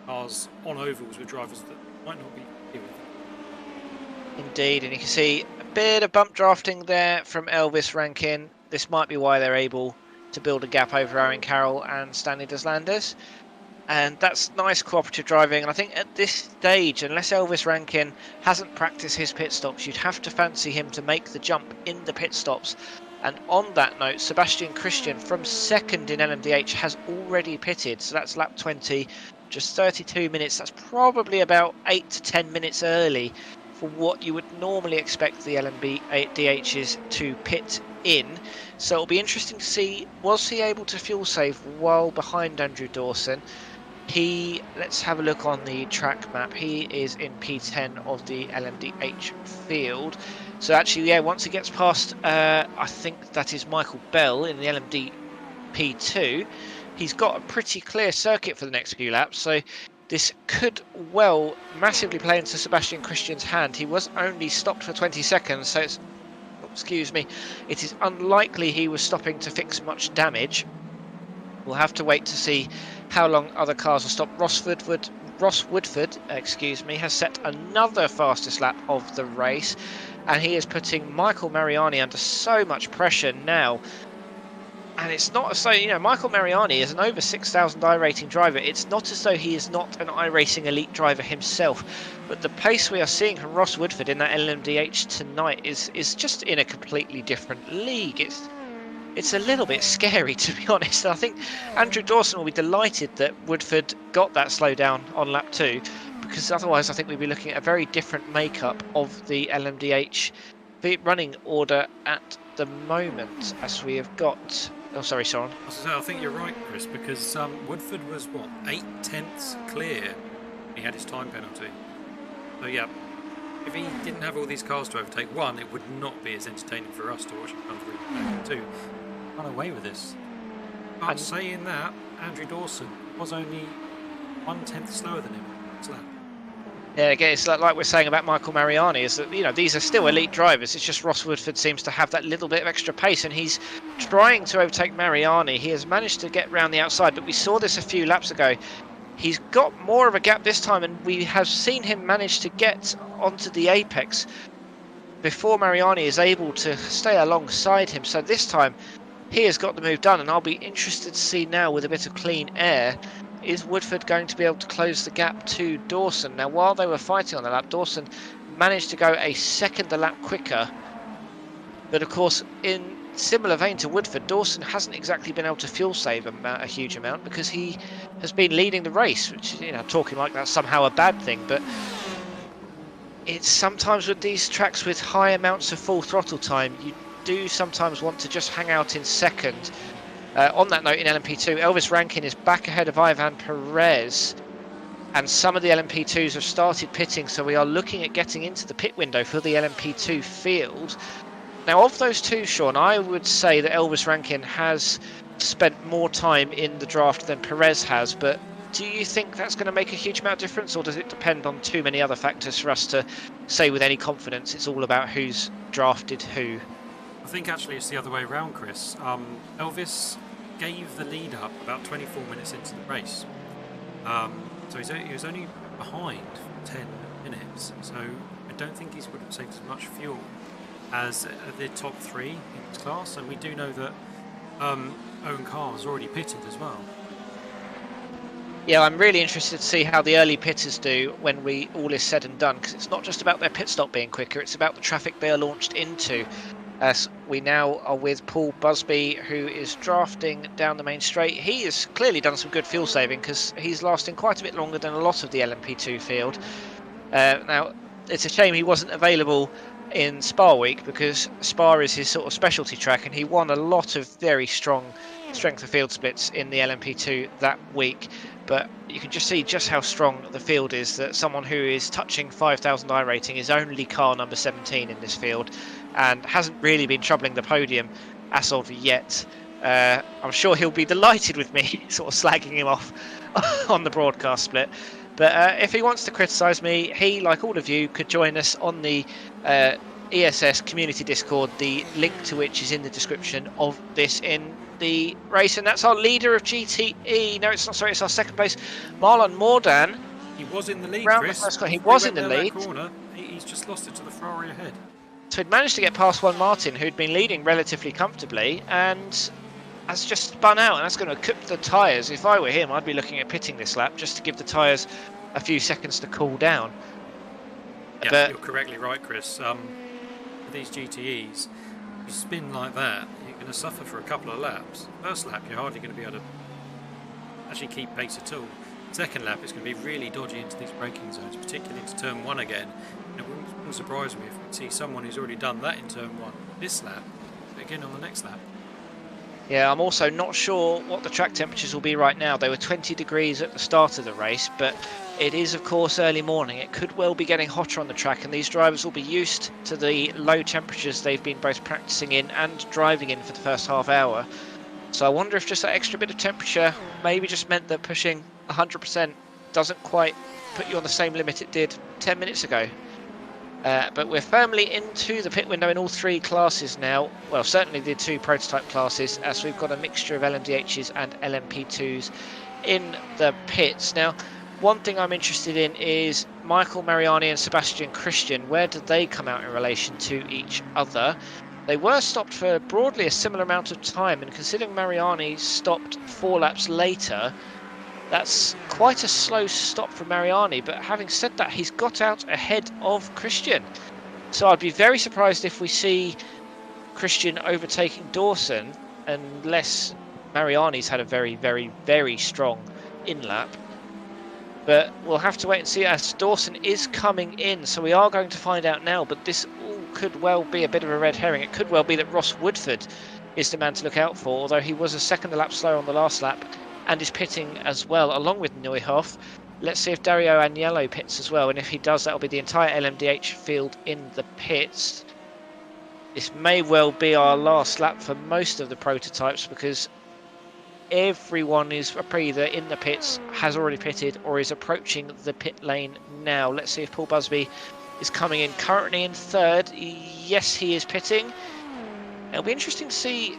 cars on ovals with drivers that might not be here with them. Indeed, and you can see a bit of bump drafting there from Elvis Rankin. This might be why they're able to build a gap over Owen Carroll and Stanley Deslanders. And that's nice cooperative driving. And I think at this stage, unless Elvis Rankin hasn't practiced his pit stops, you'd have to fancy him to make the jump in the pit stops. And on that note, Sebastian Christian from 2nd in LMDH has already pitted. So that's lap 20, just 32 minutes. That's probably about 8 to 10 minutes early for what you would normally expect the LMDHs to pit in. So it'll be interesting to see, was he able to fuel save while behind Andrew Dawson? Let's have a look on the track map. He is in P10 of the LMDH field. So actually, yeah, once he gets past, I think that is Michael Bell in the LMD P2, he's got a pretty clear circuit for the next few laps. So this could well massively play into Sebastian Christian's hand. He was only stopped for 20 seconds, so it's, excuse me, it is unlikely he was stopping to fix much damage. We'll have to wait to see how long other cars will stop. Ross Woodford, excuse me, has set another fastest lap of the race, and he is putting Michael Mariani under so much pressure now. And it's not as though, you know, Michael Mariani is an over 6,000 iRating driver. It's not as though he is not an iRacing elite driver himself, but the pace we are seeing from Ross Woodford in that LMDH tonight is just in a completely different league. It's a little bit scary, to be honest. I think Andrew Dawson will be delighted that Woodford got that slowdown on lap 2, because otherwise I think we'd be looking at a very different makeup of the LMDH running order at the moment, as we have got... Oh, sorry, Soren. I think you're right, Chris, because Woodford was, what, 8/10 clear. He had his time penalty. So, yeah, if he didn't have all these cars to overtake, one, it would not be as entertaining for us to watch him come through. Two, run away with this. But saying that, Andrew Dawson was only 1/10 slower than him this lap. Yeah, again, it's like we're saying about Michael Mariani, is that, you know, these are still elite drivers. It's just Ross Woodford seems to have that little bit of extra pace, and he's trying to overtake Mariani. He has managed to get round the outside, but we saw this a few laps ago. He's got more of a gap this time, and we have seen him manage to get onto the apex before Mariani is able to stay alongside him. So this time, he has got the move done, and I'll be interested to see now, with a bit of clean air, is Woodford going to be able to close the gap to Dawson? Now, while they were fighting on the lap, Dawson managed to go a second a lap quicker. But of course, in similar vein to Woodford, Dawson hasn't exactly been able to fuel save a huge amount, because he has been leading the race, which, you know, talking like that's somehow a bad thing. But it's sometimes with these tracks with high amounts of full throttle time, you do sometimes want to just hang out in second. On that note, in LMP2, Elvis Rankin is back ahead of Ivan Perez, and some of the LMP2s have started pitting, so we are looking at getting into the pit window for the LMP2 field. Now, of those two, Sean, I would say that Elvis Rankin has spent more time in the draft than Perez has, but do you think that's going to make a huge amount of difference, or does it depend on too many other factors for us to say with any confidence it's all about who's drafted who? I think actually it's the other way around, Chris. Elvis gave the lead up about 24 minutes into the race. So he was only behind for 10 minutes. So I don't think he's would have saved as much fuel as the top three in his class. And we do know that Owen Carr has already pitted as well. Yeah, I'm really interested to see how the early pitters do when all is said and done, because it's not just about their pit stop being quicker, it's about the traffic they are launched into. As we now are with Paul Busby, who is drafting down the main straight. He has clearly done some good fuel saving, because he's lasting quite a bit longer than a lot of the LMP2 field. Now, it's a shame he wasn't available in Spa week, because Spa is his sort of specialty track, and he won a lot of very strong strength of field splits in the LMP2 that week. But you can just see just how strong the field is, that someone who is touching 5,000 iRating is only car number 17 in this field, and hasn't really been troubling the podium as of yet. I'm sure he'll be delighted with me sort of slagging him off on the broadcast split. But if he wants to criticise me, he, like all of you, could join us on the ESS community Discord, the link to which is in the description of this in the race. And that's our leader of GTE. No, it's not, sorry, it's our second place, Marlon Mordan. He was in the lead, Chris. He was in the lead. Corner, he's just lost it to the Ferrari ahead. So he'd managed to get past Juan Martin, who'd been leading relatively comfortably, and has just spun out, and that's going to cook the tyres. If I were him, I'd be looking at pitting this lap just to give the tyres a few seconds to cool down. Yeah, but you're correctly right, Chris. With these GTEs, you spin like that, you're going to suffer for a couple of laps. First lap, you're hardly going to be able to actually keep pace at all. Second lap, it's going to be really dodgy into these braking zones, particularly into turn one again. And wouldn't surprise me if we see someone who's already done that in turn 1 this lap, again on the next lap. Yeah, I'm also not sure what the track temperatures will be right now. They were 20 degrees at the start of the race, but it is, of course, early morning. It could well be getting hotter on the track, and these drivers will be used to the low temperatures they've been both practicing in and driving in for the first half hour. So I wonder if just that extra bit of temperature maybe just meant that pushing 100% doesn't quite put you on the same limit it did 10 minutes ago. But we're firmly into the pit window in all 3 classes now. Well, certainly the 2 prototype classes, as we've got a mixture of LMDHs and LMP2s in the pits. Now, one thing I'm interested in is Michael Mariani and Sebastian Christian. Where did they come out in relation to each other? They were stopped for broadly a similar amount of time, and considering Mariani stopped 4 laps later, that's quite a slow stop for Mariani, but having said that, he's got out ahead of Christian. So I'd be very surprised if we see Christian overtaking Dawson, unless Mariani's had a very, very, very strong in-lap. But we'll have to wait and see as Dawson is coming in, so we are going to find out now, but this all could well be a bit of a red herring. It could well be that Ross Woodford is the man to look out for, although he was a second a lap slower on the last lap, and is pitting as well, along with Neuhoff. Let's see if Dario Agnello pits as well, and if he does, that'll be the entire LMDH field in the pits. This may well be our last lap for most of the prototypes, because everyone is either in the pits, has already pitted, or is approaching the pit lane now. Let's see if Paul Busby is coming in, currently in 3rd. Yes, he is pitting. It'll be interesting to see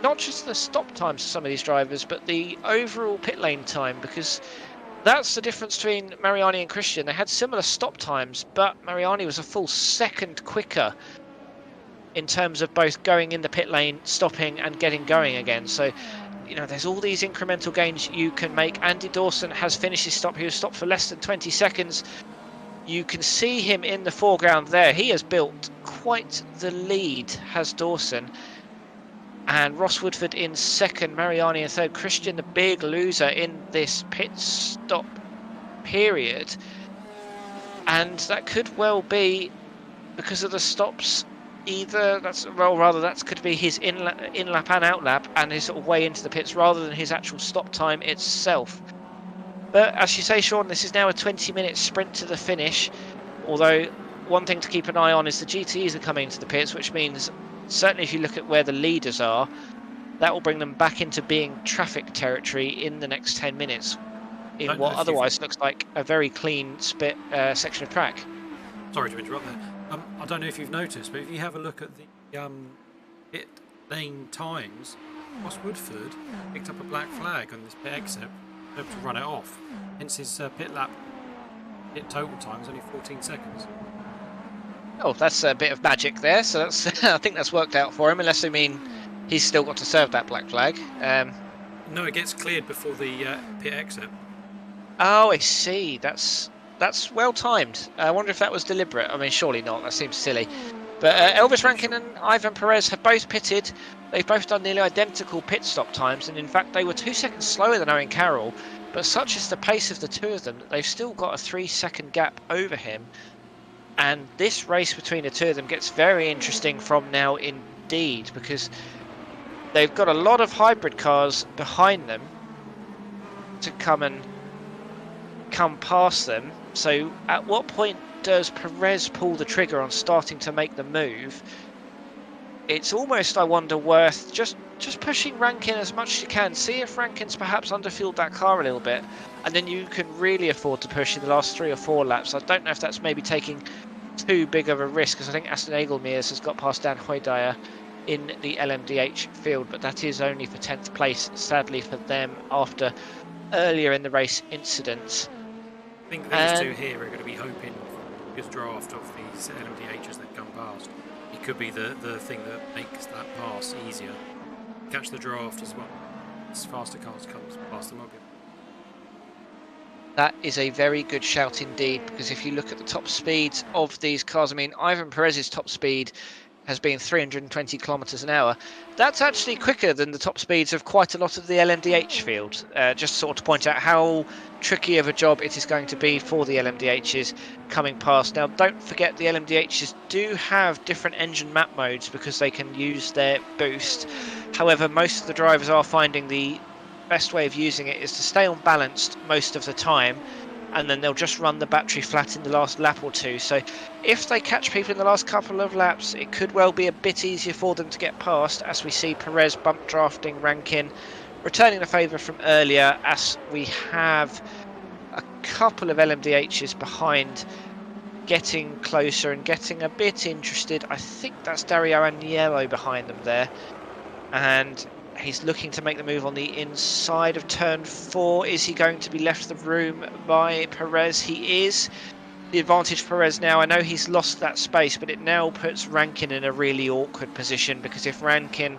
not just the stop times for some of these drivers, but the overall pit lane time, because that's the difference between Mariani and Christian. They had similar stop times, but Mariani was a full second quicker in terms of both going in the pit lane, stopping, and getting going again. So, you know, there's all these incremental gains you can make. Andy Dawson has finished his stop. He was stopped for less than 20 seconds. You can see him in the foreground there. He has built quite the lead, has Dawson. And Ross Woodford in 2nd, Mariani in 3rd, Christian the big loser in this pit stop period. And that could well be because of the stops. Either that could be his in-lap and out-lap and his sort of way into the pits rather than his actual stop time itself. But as you say, Sean, this is now a 20-minute sprint to the finish. Although one thing to keep an eye on is the GTEs are coming into the pits, which means certainly if you look at where the leaders are, that will bring them back into being traffic territory in the next 10 minutes in what otherwise looks like a very clean section of track. Sorry to interrupt there. I don't know if you've noticed, but if you have a look at the pit lane times, Ross Woodford picked up a black flag on this pit exit to run it off. Hence his pit total time is only 14 seconds. Oh, that's a bit of magic there. So that's I think that's worked out for him, unless I mean he's still got to serve that black flag. No, it gets cleared before the pit exit. Oh, I see. That's well timed. I wonder if that was deliberate. I mean, surely not. That seems silly. But Elvis Rankin and Ivan Perez have both pitted. They've both done nearly identical pit stop times, and in fact they were 2 seconds slower than Owen Carroll. But such is the pace of the two of them that they've still got a 3-second gap over him. And this race between the two of them gets very interesting from now indeed, because they've got a lot of hybrid cars behind them to come past them. So at what point does Perez pull the trigger on starting to make the move? It's almost, I wonder, worth just pushing Rankin as much as you can. See if Rankin's perhaps underfueled that car a little bit, and then you can really afford to push in the last 3 or 4 laps. I don't know if that's maybe taking too big of a risk, because I think Aston Egelmeers has got past Dan Hoydyer in the LMDH field, but that is only for 10th place, sadly for them, after earlier in the race incidents. I think these two here are going to be hoping for a good draft of these LMDHs that come past. It could be the thing that makes that pass easier. Catch the draft as well. As faster cars comes past them, That is a very good shout indeed, because if you look at the top speeds of these cars, I mean, Ivan Perez's top speed has been 320 kilometers an hour. That's actually quicker than the top speeds of quite a lot of the LMDh field. Just sort of to point out how tricky of a job it is going to be for the LMDHs coming past. Now, don't forget the LMDHs do have different engine map modes because they can use their boost. However, most of the drivers are finding the best way of using it is to stay unbalanced most of the time, and then they'll just run the battery flat in the last lap or two. So if they catch people in the last couple of laps, it could well be a bit easier for them to get past, as we see Perez bump drafting Rankin, returning the favour from earlier, as we have a couple of LMDHs behind getting closer and getting a bit interested. I think that's Dario Agnello behind them there, and he's looking to make the move on the inside of turn 4. Is he going to be left the room by Perez? He is. The advantage for Perez now, I know he's lost that space, but it now puts Rankin in a really awkward position, because if Rankin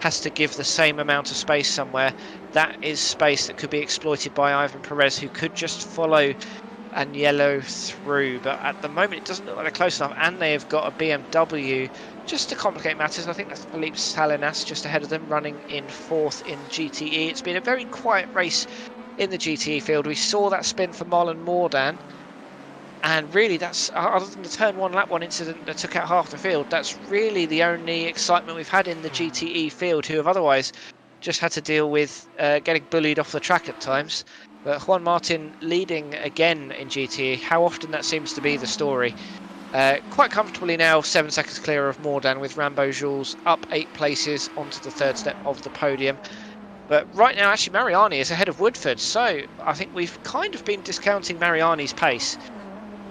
has to give the same amount of space somewhere, that is space that could be exploited by Ivan Perez, who could just follow Agnello through. But at the moment it doesn't look like they're close enough, and they have got a BMW. Just to complicate matters, I think that's Felipe Salinas just ahead of them, running in 4th in GTE. It's been a very quiet race in the GTE field. We saw that spin for Marlon Mordan, and really that's, other than the turn 1 lap 1 incident that took out half the field, that's really the only excitement we've had in the GTE field, who have otherwise just had to deal with getting bullied off the track at times. But Juan Martin leading again in GTE, how often that seems to be the story. Quite comfortably now, 7 seconds clear of Mordan, with Rambo Jules up 8 places onto the 3rd step of the podium. But right now, actually, Mariani is ahead of Woodford, so I think we've kind of been discounting Mariani's pace.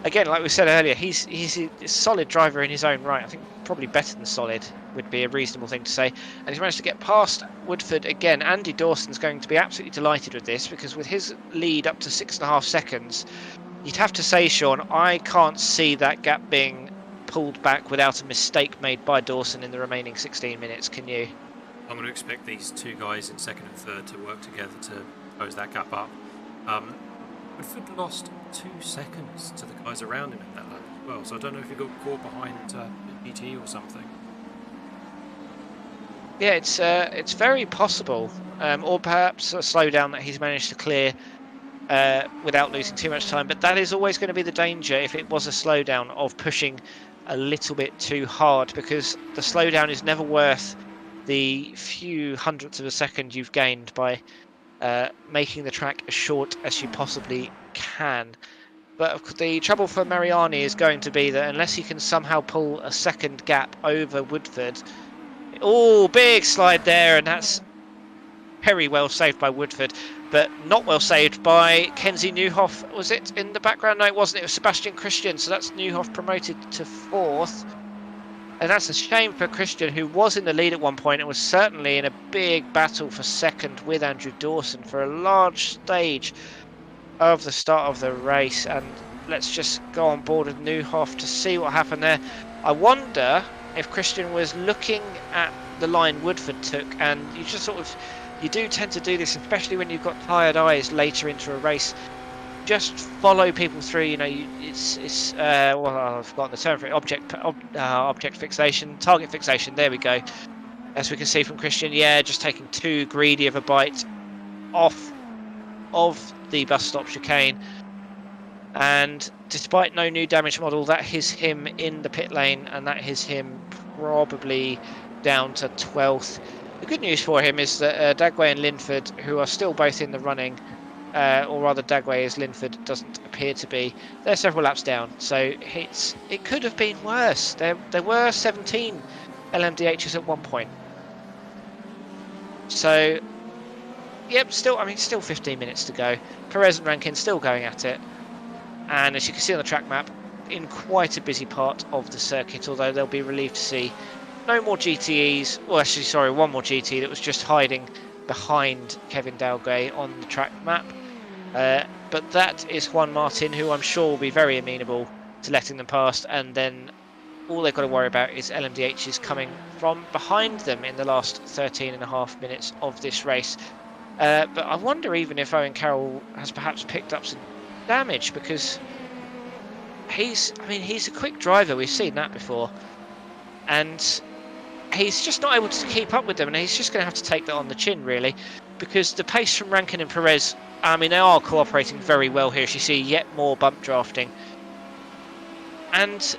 Again, like we said earlier, he's a solid driver in his own right. I think probably better than solid would be a reasonable thing to say. And he's managed to get past Woodford again. Andy Dawson's going to be absolutely delighted with this, because with his lead up to 6.5 seconds, you'd have to say, Sean, I can't see that gap being pulled back without a mistake made by Dawson in the remaining 16 minutes, can you? I'm going to expect these two guys in 2nd and 3rd to work together to close that gap up. Woodford lost 2 seconds to the guys around him in that lap as well, so I don't know if he got caught behind PT or something. Yeah, it's very possible, or perhaps a slowdown that he's managed to clear without losing too much time. But that is always going to be the danger if it was a slowdown, of pushing a little bit too hard, because the slowdown is never worth the few hundredths of a second you've gained by making the track as short as you possibly can. But the trouble for Mariani is going to be that unless he can somehow pull a second gap over Woodford... Oh, big slide there, and that's very well saved by Woodford, but not well saved by Kenzie Newhoff. Was it in the background? No, it wasn't. It was Sebastian Christian, so that's Newhoff promoted to 4th. And that's a shame for Christian, who was in the lead at one point and was certainly in a big battle for 2nd with Andrew Dawson for a large stage of the start of the race. And let's just go on board with Newhoff to see what happened there. I wonder if Christian was looking at the line Woodford took, and you just sort of, you do tend to do this, especially when you've got tired eyes later into a race. Just follow people through, you know. It's well, I've forgotten the term for it. Object fixation, target fixation. There we go. As we can see from Christian, yeah, just taking too greedy of a bite off of the bus stop chicane. And despite no new damage model, that is him in the pit lane, and that is him probably down to 12th. The good news for him is that Dagway and Linford, who are still both in the running, or rather Dagway as Linford doesn't appear to be, they're several laps down. So it could have been worse. There were 17 LMDHs at one point. So, yep, still 15 minutes to go. Perez and Rankin still going at it. And as you can see on the track map, in quite a busy part of the circuit, although they'll be relieved to see no more GTEs. Well, actually, sorry, one more GT that was just hiding behind Kevin Dalgay on the track map. But that is Juan Martin, who I'm sure will be very amenable to letting them past, and then all they've got to worry about is LMDHs coming from behind them in the last 13.5 minutes of this race. But I wonder even if Owen Carroll has perhaps picked up some damage, because he's a quick driver. We've seen that before, and he's just not able to keep up with them, and he's just going to have to take that on the chin, really, because the pace from Rankin and Perez, I mean, they are cooperating very well here, as you see, yet more bump drafting. And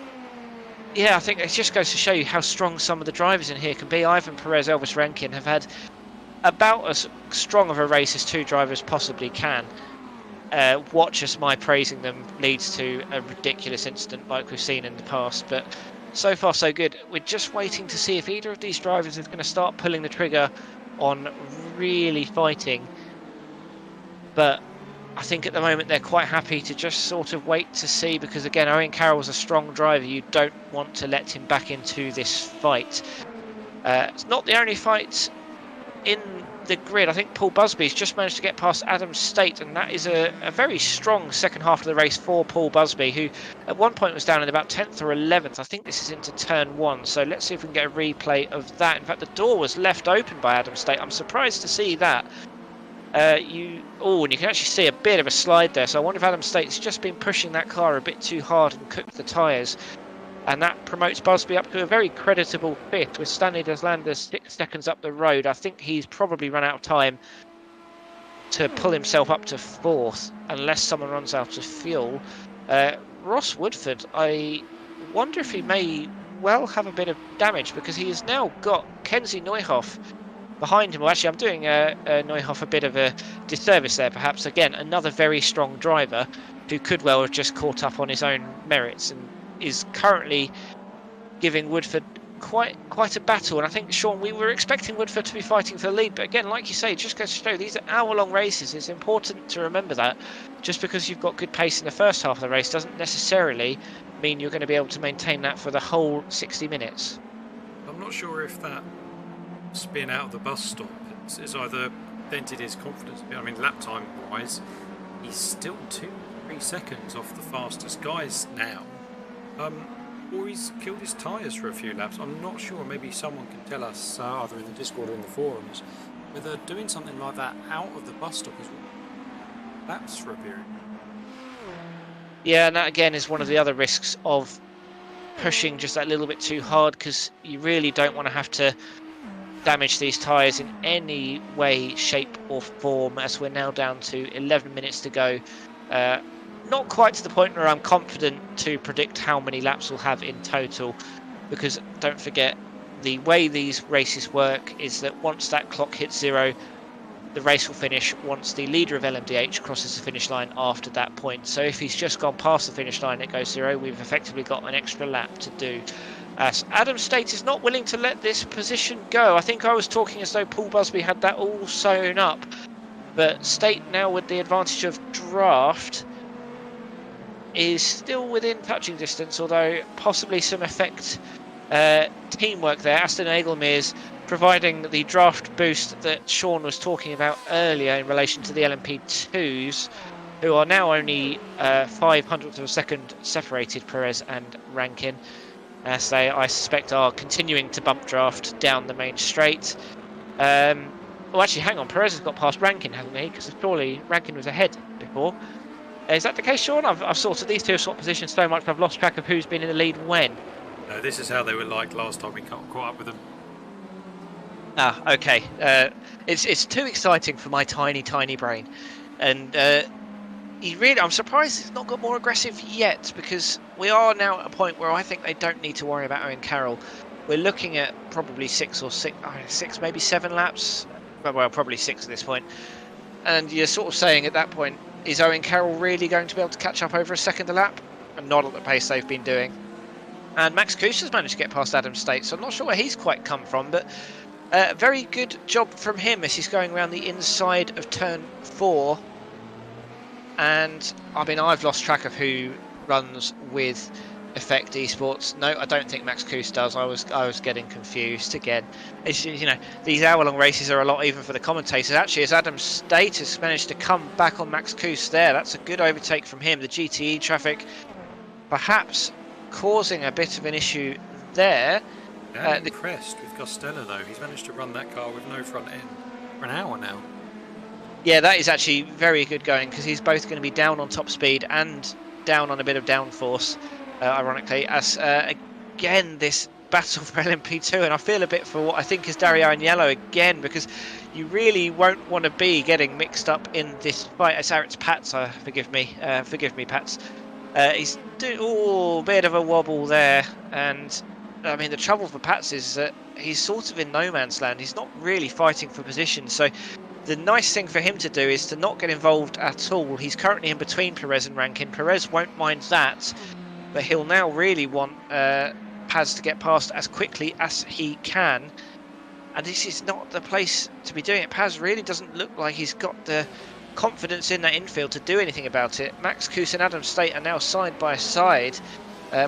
yeah, I think it just goes to show you how strong some of the drivers in here can be. Ivan Perez, Elvis Rankin have had about as strong of a race as two drivers possibly can. Watch as my praising them leads to a ridiculous incident like we've seen in the past, but so far so good. We're just waiting to see if either of these drivers is going to start pulling the trigger on really fighting, but I think at the moment they're quite happy to just sort of wait to see, because again, Owen Carroll's a strong driver. You don't want to let him back into this fight. It's not the only fight in the grid. I think Paul Busby's just managed to get past Adam State, and that is a very strong second half of the race for Paul Busby, who at one point was down in about 10th or 11th. I think this is into turn 1, so let's see if we can get a replay of that. In fact, the door was left open by Adam State. I'm surprised to see that. And you can actually see a bit of a slide there, so I wonder if Adam State's just been pushing that car a bit too hard and cooked the tyres, and that promotes Busby up to a very creditable 5th, with Stanley Deslander 6 seconds up the road. I think he's probably run out of time to pull himself up to 4th, unless someone runs out of fuel. Ross Woodford, I wonder if he may well have a bit of damage, because he has now got Kenzie Neuhoff behind him. Well, actually, I'm doing Neuhoff a bit of a disservice there, perhaps. Again, another very strong driver who could well have just caught up on his own merits and is currently giving Woodford quite a battle. And I think, Sean, we were expecting Woodford to be fighting for the lead, but again, like you say, just goes to show these are hour-long races. It's important to remember that just because you've got good pace in the first half of the race doesn't necessarily mean you're going to be able to maintain that for the whole 60 minutes. I'm not sure if that spin out of the bus stop is either dented his confidence. I mean, lap time wise, he's still 2-3 seconds off the fastest guys now, or he's killed his tyres for a few laps. I'm not sure. Maybe someone can tell us either in the Discord or in the forums whether doing something like that out of the bus stop is laps for a period. Yeah, and that again is one of the other risks of pushing just that little bit too hard, because you really don't want to have to damage these tyres in any way, shape or form, as we're now down to 11 minutes to go. Not quite to the point where I'm confident to predict how many laps we'll have in total, because don't forget, the way these races work is that once that clock hits 0, the race will finish once the leader of LMDh crosses the finish line after that point. So if he's just gone past the finish line, it goes 0. We've effectively got an extra lap to do. As Adam State is not willing to let this position go. I think I was talking as though Paul Busby had that all sewn up, but State, now with the advantage of draft, is still within touching distance, although possibly some effect teamwork there. Aston Egelmeers providing the draft boost that Sean was talking about earlier in relation to the LMP2s, who are now only 0.05 of a second separated, Perez and Rankin, as they, I suspect, are continuing to bump draft down the main straight. Well, actually, hang on, Perez has got past Rankin, hasn't he? Because surely Rankin was ahead before. Is that the case, Sean? I've sorted these two swapped positions so much I've lost track of who's been in the lead when. No, this is how they were like last time we caught up with them. Ah, okay. It's too exciting for my tiny brain, and I'm surprised it's not got more aggressive yet, because we are now at a point where I think they don't need to worry about Owen Carroll. We're looking at probably six, maybe 7 laps. Well, probably 6 at this point. And you're sort of saying at that point, is Owen Carroll really going to be able to catch up over a second a lap? And not at the pace they've been doing. And Max Kuss has managed to get past Adam State, so I'm not sure where he's quite come from, but very good job from him as he's going around the inside of turn 4. And I mean, I've lost track of who runs with Effect Esports. No, I don't think Max Kuss does. I was getting confused again. It's, you know, these hour-long races are a lot even for the commentators. Actually, as Adam State has managed to come back on Max Kuss there, that's a good overtake from him. The GTE traffic perhaps causing a bit of an issue there. I'm impressed with Costello though. He's managed to run that car with no front end for an hour now. Yeah, that is actually very good going, because he's both going to be down on top speed and down on a bit of downforce, ironically, as again this battle for LMP2, and I feel a bit for what I think is Dario Agnello again, because you really won't want to be getting mixed up in this fight. It's Pats, forgive me, Pats. He's doing a bit of a wobble there, and I mean the trouble for Pats is that he's sort of in no man's land. He's not really fighting for position, so the nice thing for him to do is to not get involved at all. He's currently in between Perez and Rankin. Perez won't mind that, but he'll now really want Paz to get past as quickly as he can. And this is not the place to be doing it. Paz really doesn't look like he's got the confidence in that infield to do anything about it. Max Kuss and Adam State are now side by side.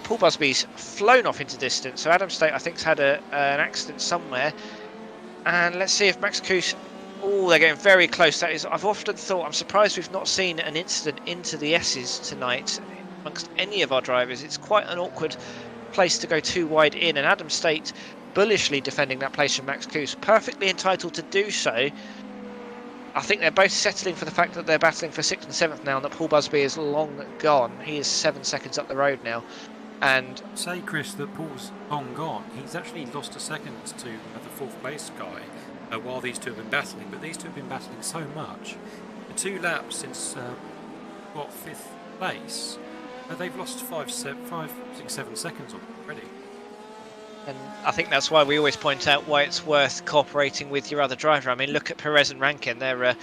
Paul Busby's flown off into distance, so Adam State I think's had an accident somewhere. And let's see if Max Kuss... Oh, they're getting very close. That is, I've often thought, I'm surprised we've not seen an incident into the S's tonight amongst any of our drivers. It's quite an awkward place to go too wide in, and Adam State bullishly defending that place from Max Kuss, perfectly entitled to do so. I think they're both settling for the fact that they're battling for 6th and 7th now, and that Paul Busby is long gone. He is 7 seconds up the road now. And say, Chris, that Paul's long gone. He's actually lost a second to the 4th place guy while these two have been battling, but these two have been battling so much. The 2 laps since 5th place, they've lost 5, 6, 7 seconds already. And I think that's why we always point out why it's worth cooperating with your other driver. I mean, look at Perez and Rankin. They're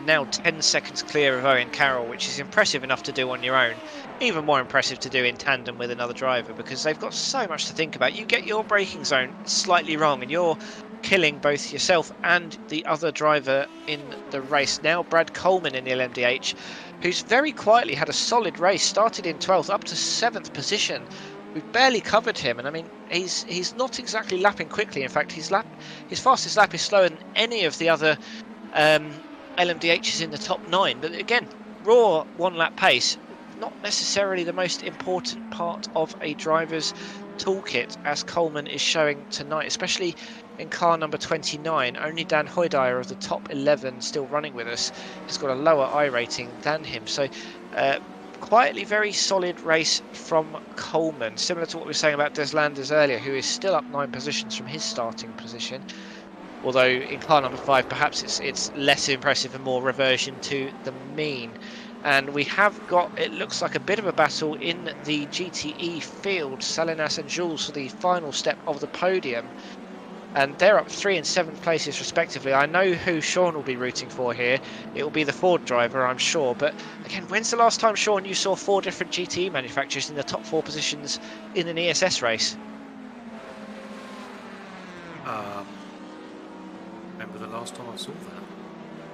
now 10 seconds clear of Owen Carroll, which is impressive enough to do on your own. Even more impressive to do in tandem with another driver, because they've got so much to think about. You get your braking zone slightly wrong and you're killing both yourself and the other driver in the race. Now Brad Coleman in the LMDh, who's very quietly had a solid race, started in 12th up to 7th position. We've barely covered him, and I mean he's not exactly lapping quickly. In fact, his fastest lap is slower than any of the other LMDHs in the top 9. But again, raw 1-lap pace, not necessarily the most important part of a driver's toolkit, as Coleman is showing tonight, especially in car number 29. Only Dan Hoydyer of the top 11 still running with us has got a lower I rating than him. So quietly very solid race from Coleman, similar to what we were saying about Des Landers earlier, who is still up 9 positions from his starting position. Although in car number 5 perhaps it's less impressive and more reversion to the mean. And we have got, it looks like, a bit of a battle in the GTE field. Salinas and Jules for the final step of the podium. And they're up 3 and 7 places respectively. I know who Sean will be rooting for here. It will be the Ford driver, I'm sure. But again, when's the last time, Sean, you saw 4 different GTE manufacturers in the top 4 positions in an ESS race? Remember the last time I saw that?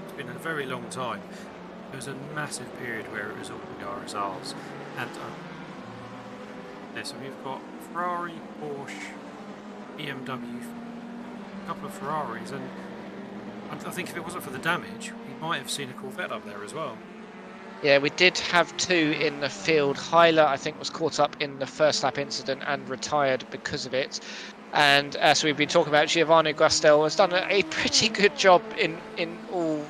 It's been a very long time. There was a massive period where it was all the RSRs. And so we've got Ferrari, Porsche, BMW, a couple of Ferraris, and I think if it wasn't for the damage, we might have seen a Corvette up there as well. Yeah, we did have 2 in the field. Hyler, I think, was caught up in the first lap incident and retired because of it. And as we've been talking about, Giovanni Guastel has done a pretty good job in all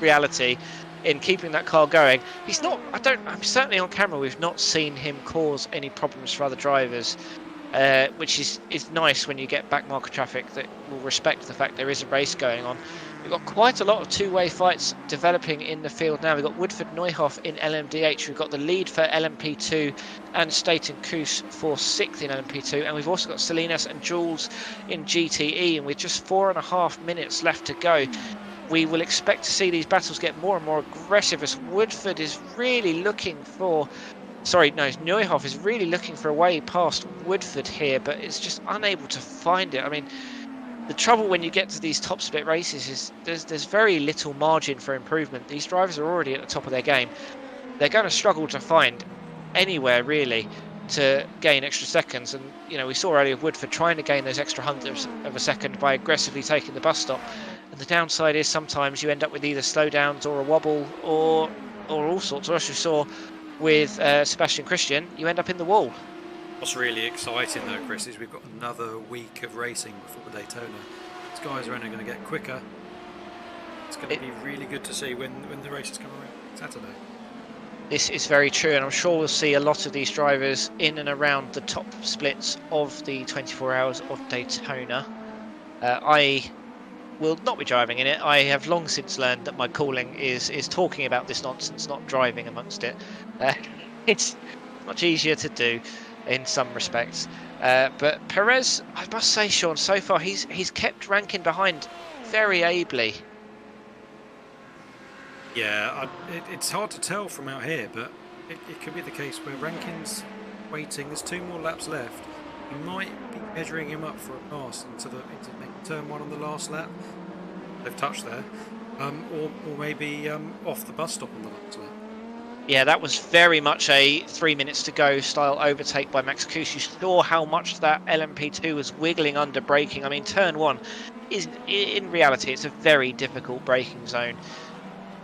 reality in keeping that car going. He's not, I'm certainly on camera, we've not seen him cause any problems for other drivers. Which is nice when you get back market traffic that will respect the fact there is a race going on. We've got quite a lot of two-way fights developing in the field now. We've got Woodford Neuhoff in LMDh. We've got the lead for LMP2 and Staten Kuss for 6th in LMP2. And we've also got Salinas and Jules in GTE. And with just 4.5 minutes left to go, we will expect to see these battles get more and more aggressive, as Woodford is really looking for... Neuhoff is really looking for a way past Woodford here, but it's just unable to find it. I mean, the trouble when you get to these top split races is there's very little margin for improvement. These drivers are already at the top of their game. They're going to struggle to find anywhere really to gain extra seconds. And you know, we saw earlier Woodford trying to gain those extra hundredths of a second by aggressively taking the bus stop. And the downside is sometimes you end up with either slowdowns or a wobble or all sorts. Or as you saw with Sebastian Christian, you end up in the wall. What's really exciting though, Chris, is we've got another week of racing before Daytona. These guys are only going to get quicker. It's going to be really good to see when the races come around Saturday. This is very true, and I'm sure we'll see a lot of these drivers in and around the top splits of the 24 Hours of Daytona. I will not be driving in it. I have long since learned that my calling is talking about this nonsense, not driving amongst it. It's much easier to do in some respects. But Perez, I must say, Sean, so far he's kept Rankin behind very ably. Yeah, it's hard to tell from out here, but it could be the case where Rankin's waiting. There's 2 more laps left. You might be measuring him up for a pass into turn 1 on the last lap. They've touched there, or maybe off the bus stop on the last lap. Yeah, that was very much a 3 minutes to go style overtake by Max Kuss. You saw how much that LMP2 was wiggling under braking. I mean, turn 1 is, in reality, it's a very difficult braking zone.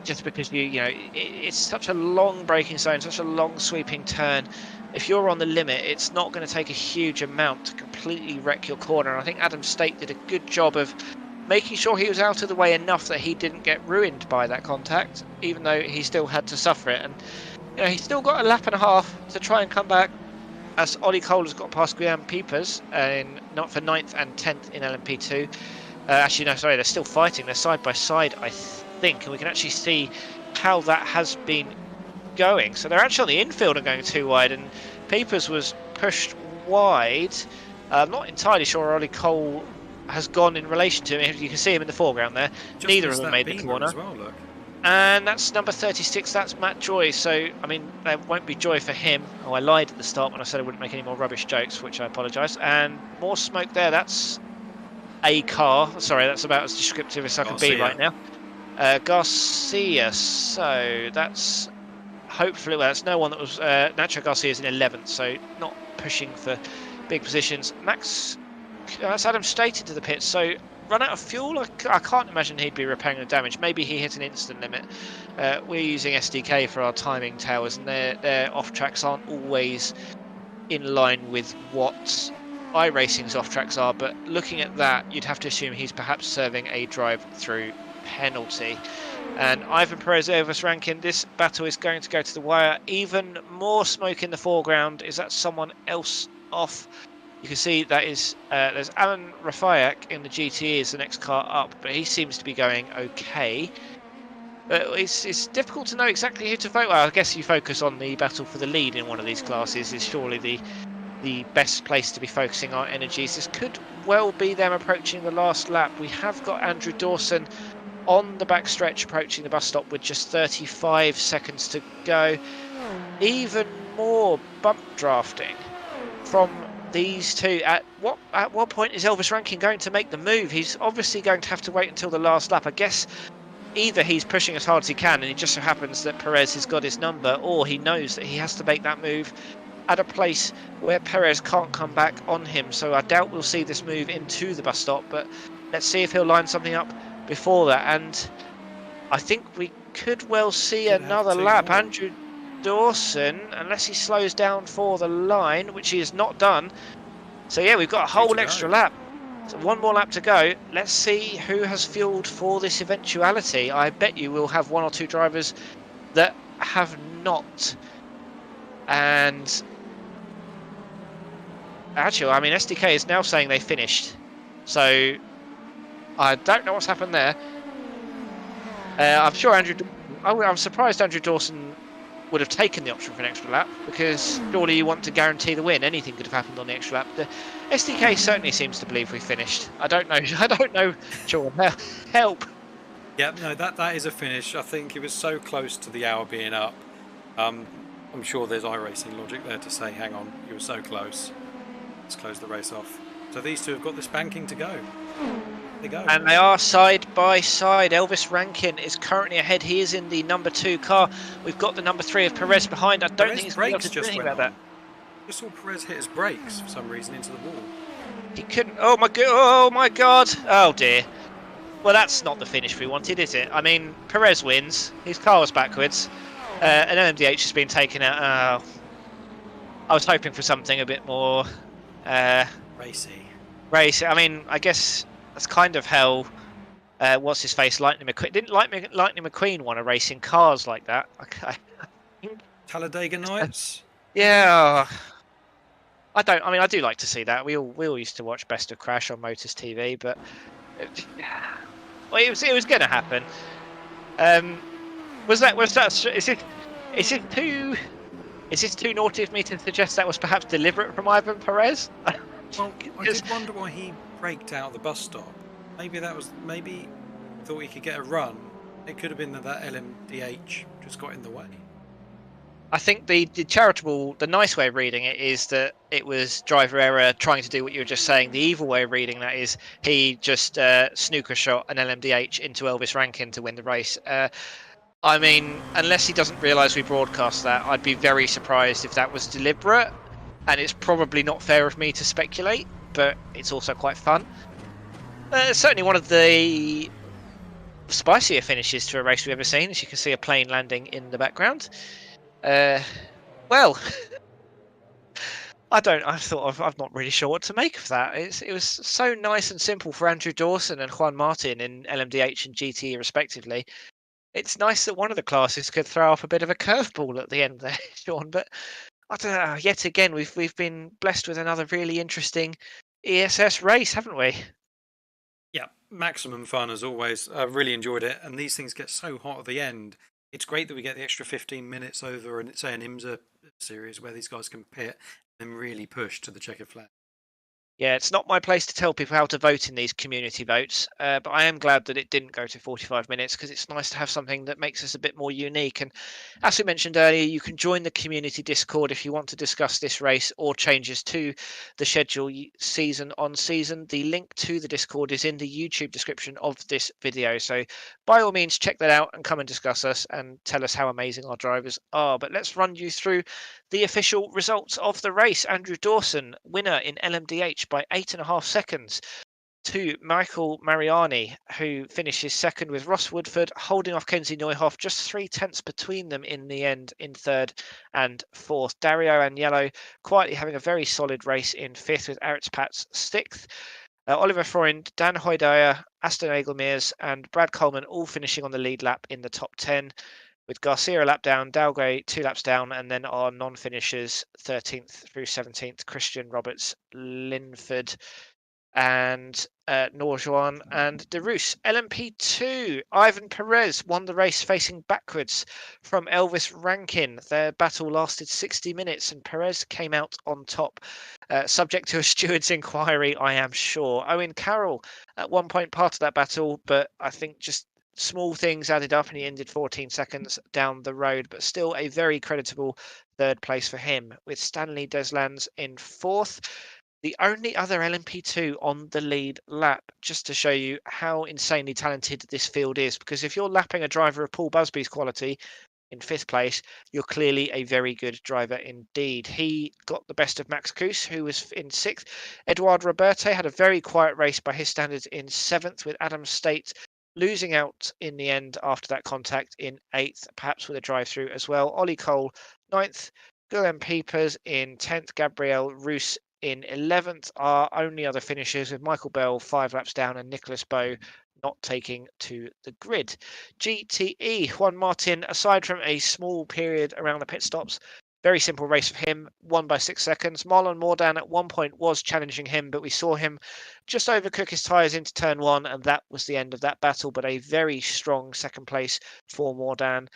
Just because you know it's such a long braking zone, such a long sweeping turn. If you're on the limit, it's not going to take a huge amount to completely wreck your corner. And I think Adam State did a good job of making sure he was out of the way enough that he didn't get ruined by that contact, even though he still had to suffer it. And you know, he's still got a lap and a half to try and come back, as Ollie Cole has got past Guillaume Peepers not for 9th and 10th in LMP2. Actually, no, sorry, they're still fighting. They're side by side, I think, and we can actually see how that has been going. So they're actually on the infield and going too wide, and Peepers was pushed wide. I'm not entirely sure Ollie Cole has gone in relation to him. You can see him in the foreground there. Neither of them made the corner. As well, look. And that's number 36, that's Matt Joy. So, I mean, there won't be joy for him. Oh, I lied at the start when I said I wouldn't make any more rubbish jokes, which I apologise. And more smoke there, that's a car. Sorry, that's about as descriptive as I can be right now. Garcia, so that's hopefully, well, that's no one that was, Nacho Garcia's in 11th, so not pushing for big positions. Max, that's Adam State into the pits, so run out of fuel? I can't imagine he'd be repairing the damage. Maybe he hit an instant limit. We're using SDK for our timing towers, and their off-tracks aren't always in line with what iRacing's off-tracks are, but looking at that, you'd have to assume he's perhaps serving a drive-through penalty. And Ivan Perez, Elvis Rankin, this battle is going to go to the wire. Even more smoke in the foreground. Is that someone else off? You can see that is there's Alan Rafayak in the GTE as the next car up, but he seems to be going okay. But it's difficult to know exactly who to vote. Well, I guess you focus on the battle for the lead in one of these classes is surely the best place to be focusing our energies. This could well be them approaching the last lap. We have got Andrew Dawson on the back stretch approaching the bus stop with just 35 seconds to go. Even more bump drafting from these two. At what point is Elvis Rankin going to make the move? He's obviously going to have to wait until the last lap. I guess either he's pushing as hard as he can and it just so happens that Perez has got his number, or he knows that he has to make that move at a place where Perez can't come back on him. So I doubt we'll see this move into the bus stop, but let's see if he'll line something up before that. And I think we could well see another lap. Andrew Dawson, unless he slows down for the line, which he has not done. So yeah, we've got a whole extra lap. So one more lap to go. Let's see who has fueled for this eventuality. I bet you we'll have one or two drivers that have not. And actually, I mean, SDK is now saying they finished. So I don't know what's happened there. I'm sure I'm surprised Andrew Dawson would have taken the option for an extra lap, because surely you want to guarantee the win. Anything could have happened on the extra lap. The SDK certainly seems to believe we finished. I don't know, Sean. Help. Yeah, no, that is a finish. I think it was so close to the hour being up. I'm sure there's iRacing logic there to say, hang on, you were so close. Let's close the race off. So these two have got this banking to go. They go. And they are side by side. Elvis Rankin is currently ahead. He is in the number 2 car. We've got the number 3 of Perez behind. I don't think he's going to be able to do anything about that. I saw Perez hit his brakes for some reason into the wall. He couldn't. Oh my god. Oh dear. Well, that's not the finish we wanted, is it? I mean, Perez wins. His car was backwards. An LMDh has been taken out. I was hoping for something a bit more racy. I mean, I guess that's kind of how what's his face, Lightning McQueen. Didn't Lightning McQueen want to race in cars like that? I think Talladega Nights. Yeah, I do like to see that. We all used to watch Best of Crash on Motors TV, but well, it was going to happen. Was that is this too naughty of me to suggest that was perhaps deliberate from Ivan Perez? Well, I 'Cause- did wonder why he braked out of the bus stop. Maybe thought he could get a run. It could have been that LMDh just got in the way. I think the nice way of reading it is that it was driver error trying to do what you were just saying. The evil way of reading that is he just snooker shot an LMDh into Elvis Rankin to win the race. I mean, unless he doesn't realise we broadcast that, I'd be very surprised if that was deliberate. And it's probably not fair of me to speculate, but it's also quite fun. Certainly one of the spicier finishes to a race we've ever seen, as you can see a plane landing in the background. Well, I'm not really sure what to make of that. It was so nice and simple for Andrew Dawson and Juan Martin in LMDh and GTE respectively. It's nice that one of the classes could throw off a bit of a curveball at the end there, Sean. But I don't know. Yet again, we've been blessed with another really interesting ESS race, haven't we? Yeah, maximum fun as always. I really enjoyed it, and these things get so hot at the end. It's great that we get the extra 15 minutes over, and say an IMSA series where these guys can pit and really push to the checkered flag. Yeah, it's not my place to tell people how to vote in these community votes, but I am glad that it didn't go to 45 minutes because it's nice to have something that makes us a bit more unique. And as we mentioned earlier, you can join the community Discord if you want to discuss this race or changes to the schedule season on season. The link to the Discord is in the YouTube description of this video. So by all means, check that out and come and discuss us and tell us how amazing our drivers are. But let's run you through the official results of the race. Andrew Dawson, winner in LMDh by 8.5 seconds to Michael Mariani, who finishes second with Ross Woodford holding off Kenzie Neuhoff, just 3/10 between them in the end in third and fourth. Dario Agnello quietly having a very solid race in fifth with Aritz Pats sixth. Oliver Freund, Dan Hoydaya, Aston Egelmeers and Brad Coleman all finishing on the lead lap in the top 10. With Garcia a lap down, Dalgray 2 laps down, and then our non-finishers 13th through 17th, Christian Roberts, Linford, and Norjuan and De Roos. LMP2, Ivan Perez won the race facing backwards from Elvis Rankin. Their battle lasted 60 minutes and Perez came out on top. Subject to a steward's inquiry, I am sure. Owen Carroll at one point part of that battle, but I think just small things added up and he ended 14 seconds down the road, but still a very creditable third place for him, with Stanley Deslands in fourth. The only other LMP2 on the lead lap, just to show you how insanely talented this field is. Because if you're lapping a driver of Paul Busby's quality in fifth place, you're clearly a very good driver indeed. He got the best of Max Kuss, who was in sixth. Eduard Roberte had a very quiet race by his standards in seventh, with Adam State losing out in the end after that contact in eighth, perhaps with a drive-through as well. Ollie Cole, ninth. Guillaume Peepers in 10th. Gabriel Roos in 11th. Our only other finishers with Michael Bell 5 laps down and Nicholas Bowe not taking to the grid. GTE, Juan Martin, aside from a small period around the pit stops, very simple race for him, won by 6 seconds. Marlon Mordan at one point was challenging him, but we saw him just overcook his tyres into turn one, and that was the end of that battle. But a very strong second place for Mordan.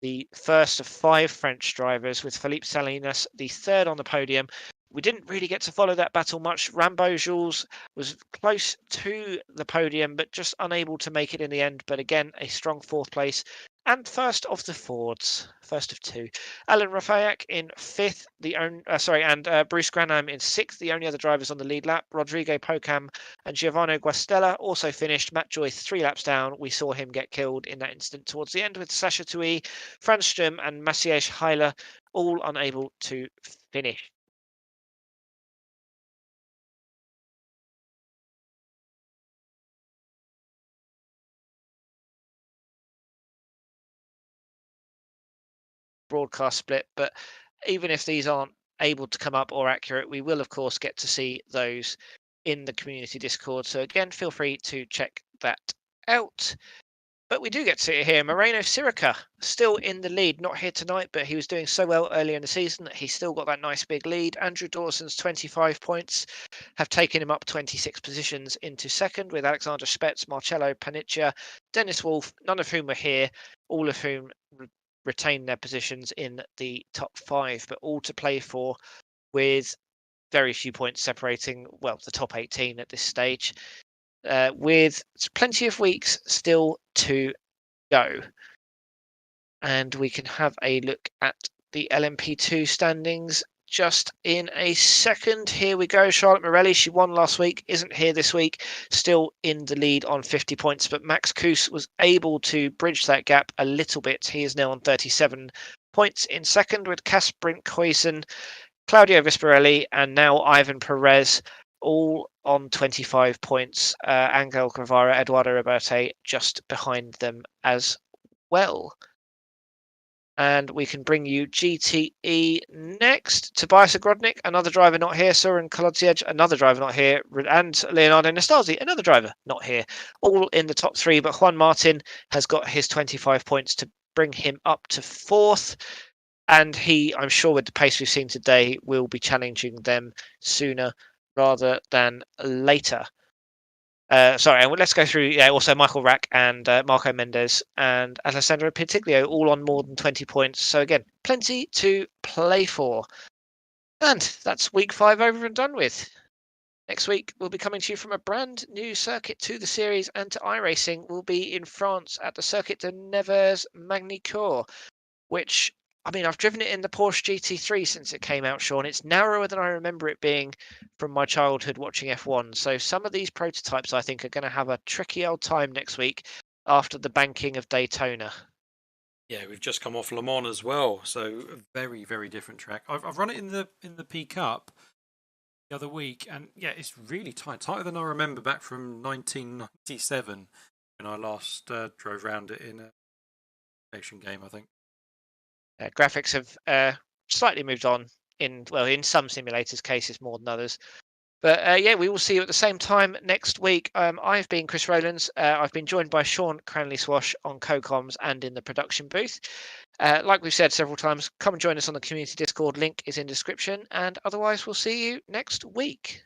The first of 5 French drivers, with Philippe Salinas the third on the podium. We didn't really get to follow that battle much. Rambo Jules was close to the podium, but just unable to make it in the end. But again, a strong fourth place. And first of the Fords, first of 2. Alan Rafaic in fifth, and Bruce Granheim in sixth, the only other drivers on the lead lap. Rodrigo Pocam and Giovanni Guastella also finished. Matt Joyce 3 laps down. We saw him get killed in that instant towards the end, with Sasha Tui, Franz Sturm and Maciej Heiler all unable to finish. Broadcast split, but even if these aren't able to come up or accurate, we will of course get to see those in the community Discord. So again, feel free to check that out. But we do get to see it here. Moreno Sirica still in the lead, not here tonight, but he was doing so well earlier in the season that he's still got that nice big lead. Andrew Dawson's 25 points have taken him up 26 positions into second, with Alexander Spetz, Marcello Paniccia, Dennis Wolf, none of whom are here, all of whom retain their positions in the top 5, but all to play for, with very few points separating, well, the top 18 at this stage. With plenty of weeks still to go. And we can have a look at the LMP2 standings just in a second. Here we go. Charlotte Morelli, she won last week, isn't here this week, still in the lead on 50 points, but Max Kuss was able to bridge that gap a little bit. He is now on 37 points in second, with Cas Brinkhuisen, Claudio Visparelli, and now Ivan Perez, all on 25 points. Angel Guevara, Eduardo Roberti just behind them as well. And we can bring you GTE next. Tobias Ogrodnik, another driver not here. Søren Kolodziej, another driver not here. And Leonardo Nastasi, another driver not here. All in the top 3, but Juan Martin has got his 25 points to bring him up to 4th. And he, I'm sure with the pace we've seen today, will be challenging them sooner rather than later. Sorry, and let's go through. Yeah, also Michael Rack and Marco Mendes and Alessandro Pitiglio, all on more than 20 points. So again, plenty to play for. And that's week 5 over and done with. Next week, we'll be coming to you from a brand new circuit to the series and to iRacing. We'll be in France at the Circuit de Nevers-Magny-Cours, which, I mean, I've driven it in the Porsche GT3 since it came out, Sean. It's narrower than I remember it being from my childhood watching F1. So some of these prototypes, I think, are going to have a tricky old time next week after the banking of Daytona. Yeah, we've just come off Le Mans as well, so a very, very different track. I've run it in the P Cup the other week, and yeah, it's really tight, tighter than I remember back from 1997 when I last drove around it in a action game, I think. Graphics have slightly moved on in some simulators cases more than others. But yeah, we will see you at the same time next week. I've been Chris Rowlands. I've been joined by Sean Cranley-Swash on co-coms and in the production booth. Like we've said several times, come and join us on the community Discord. Link is in description. And otherwise, we'll see you next week.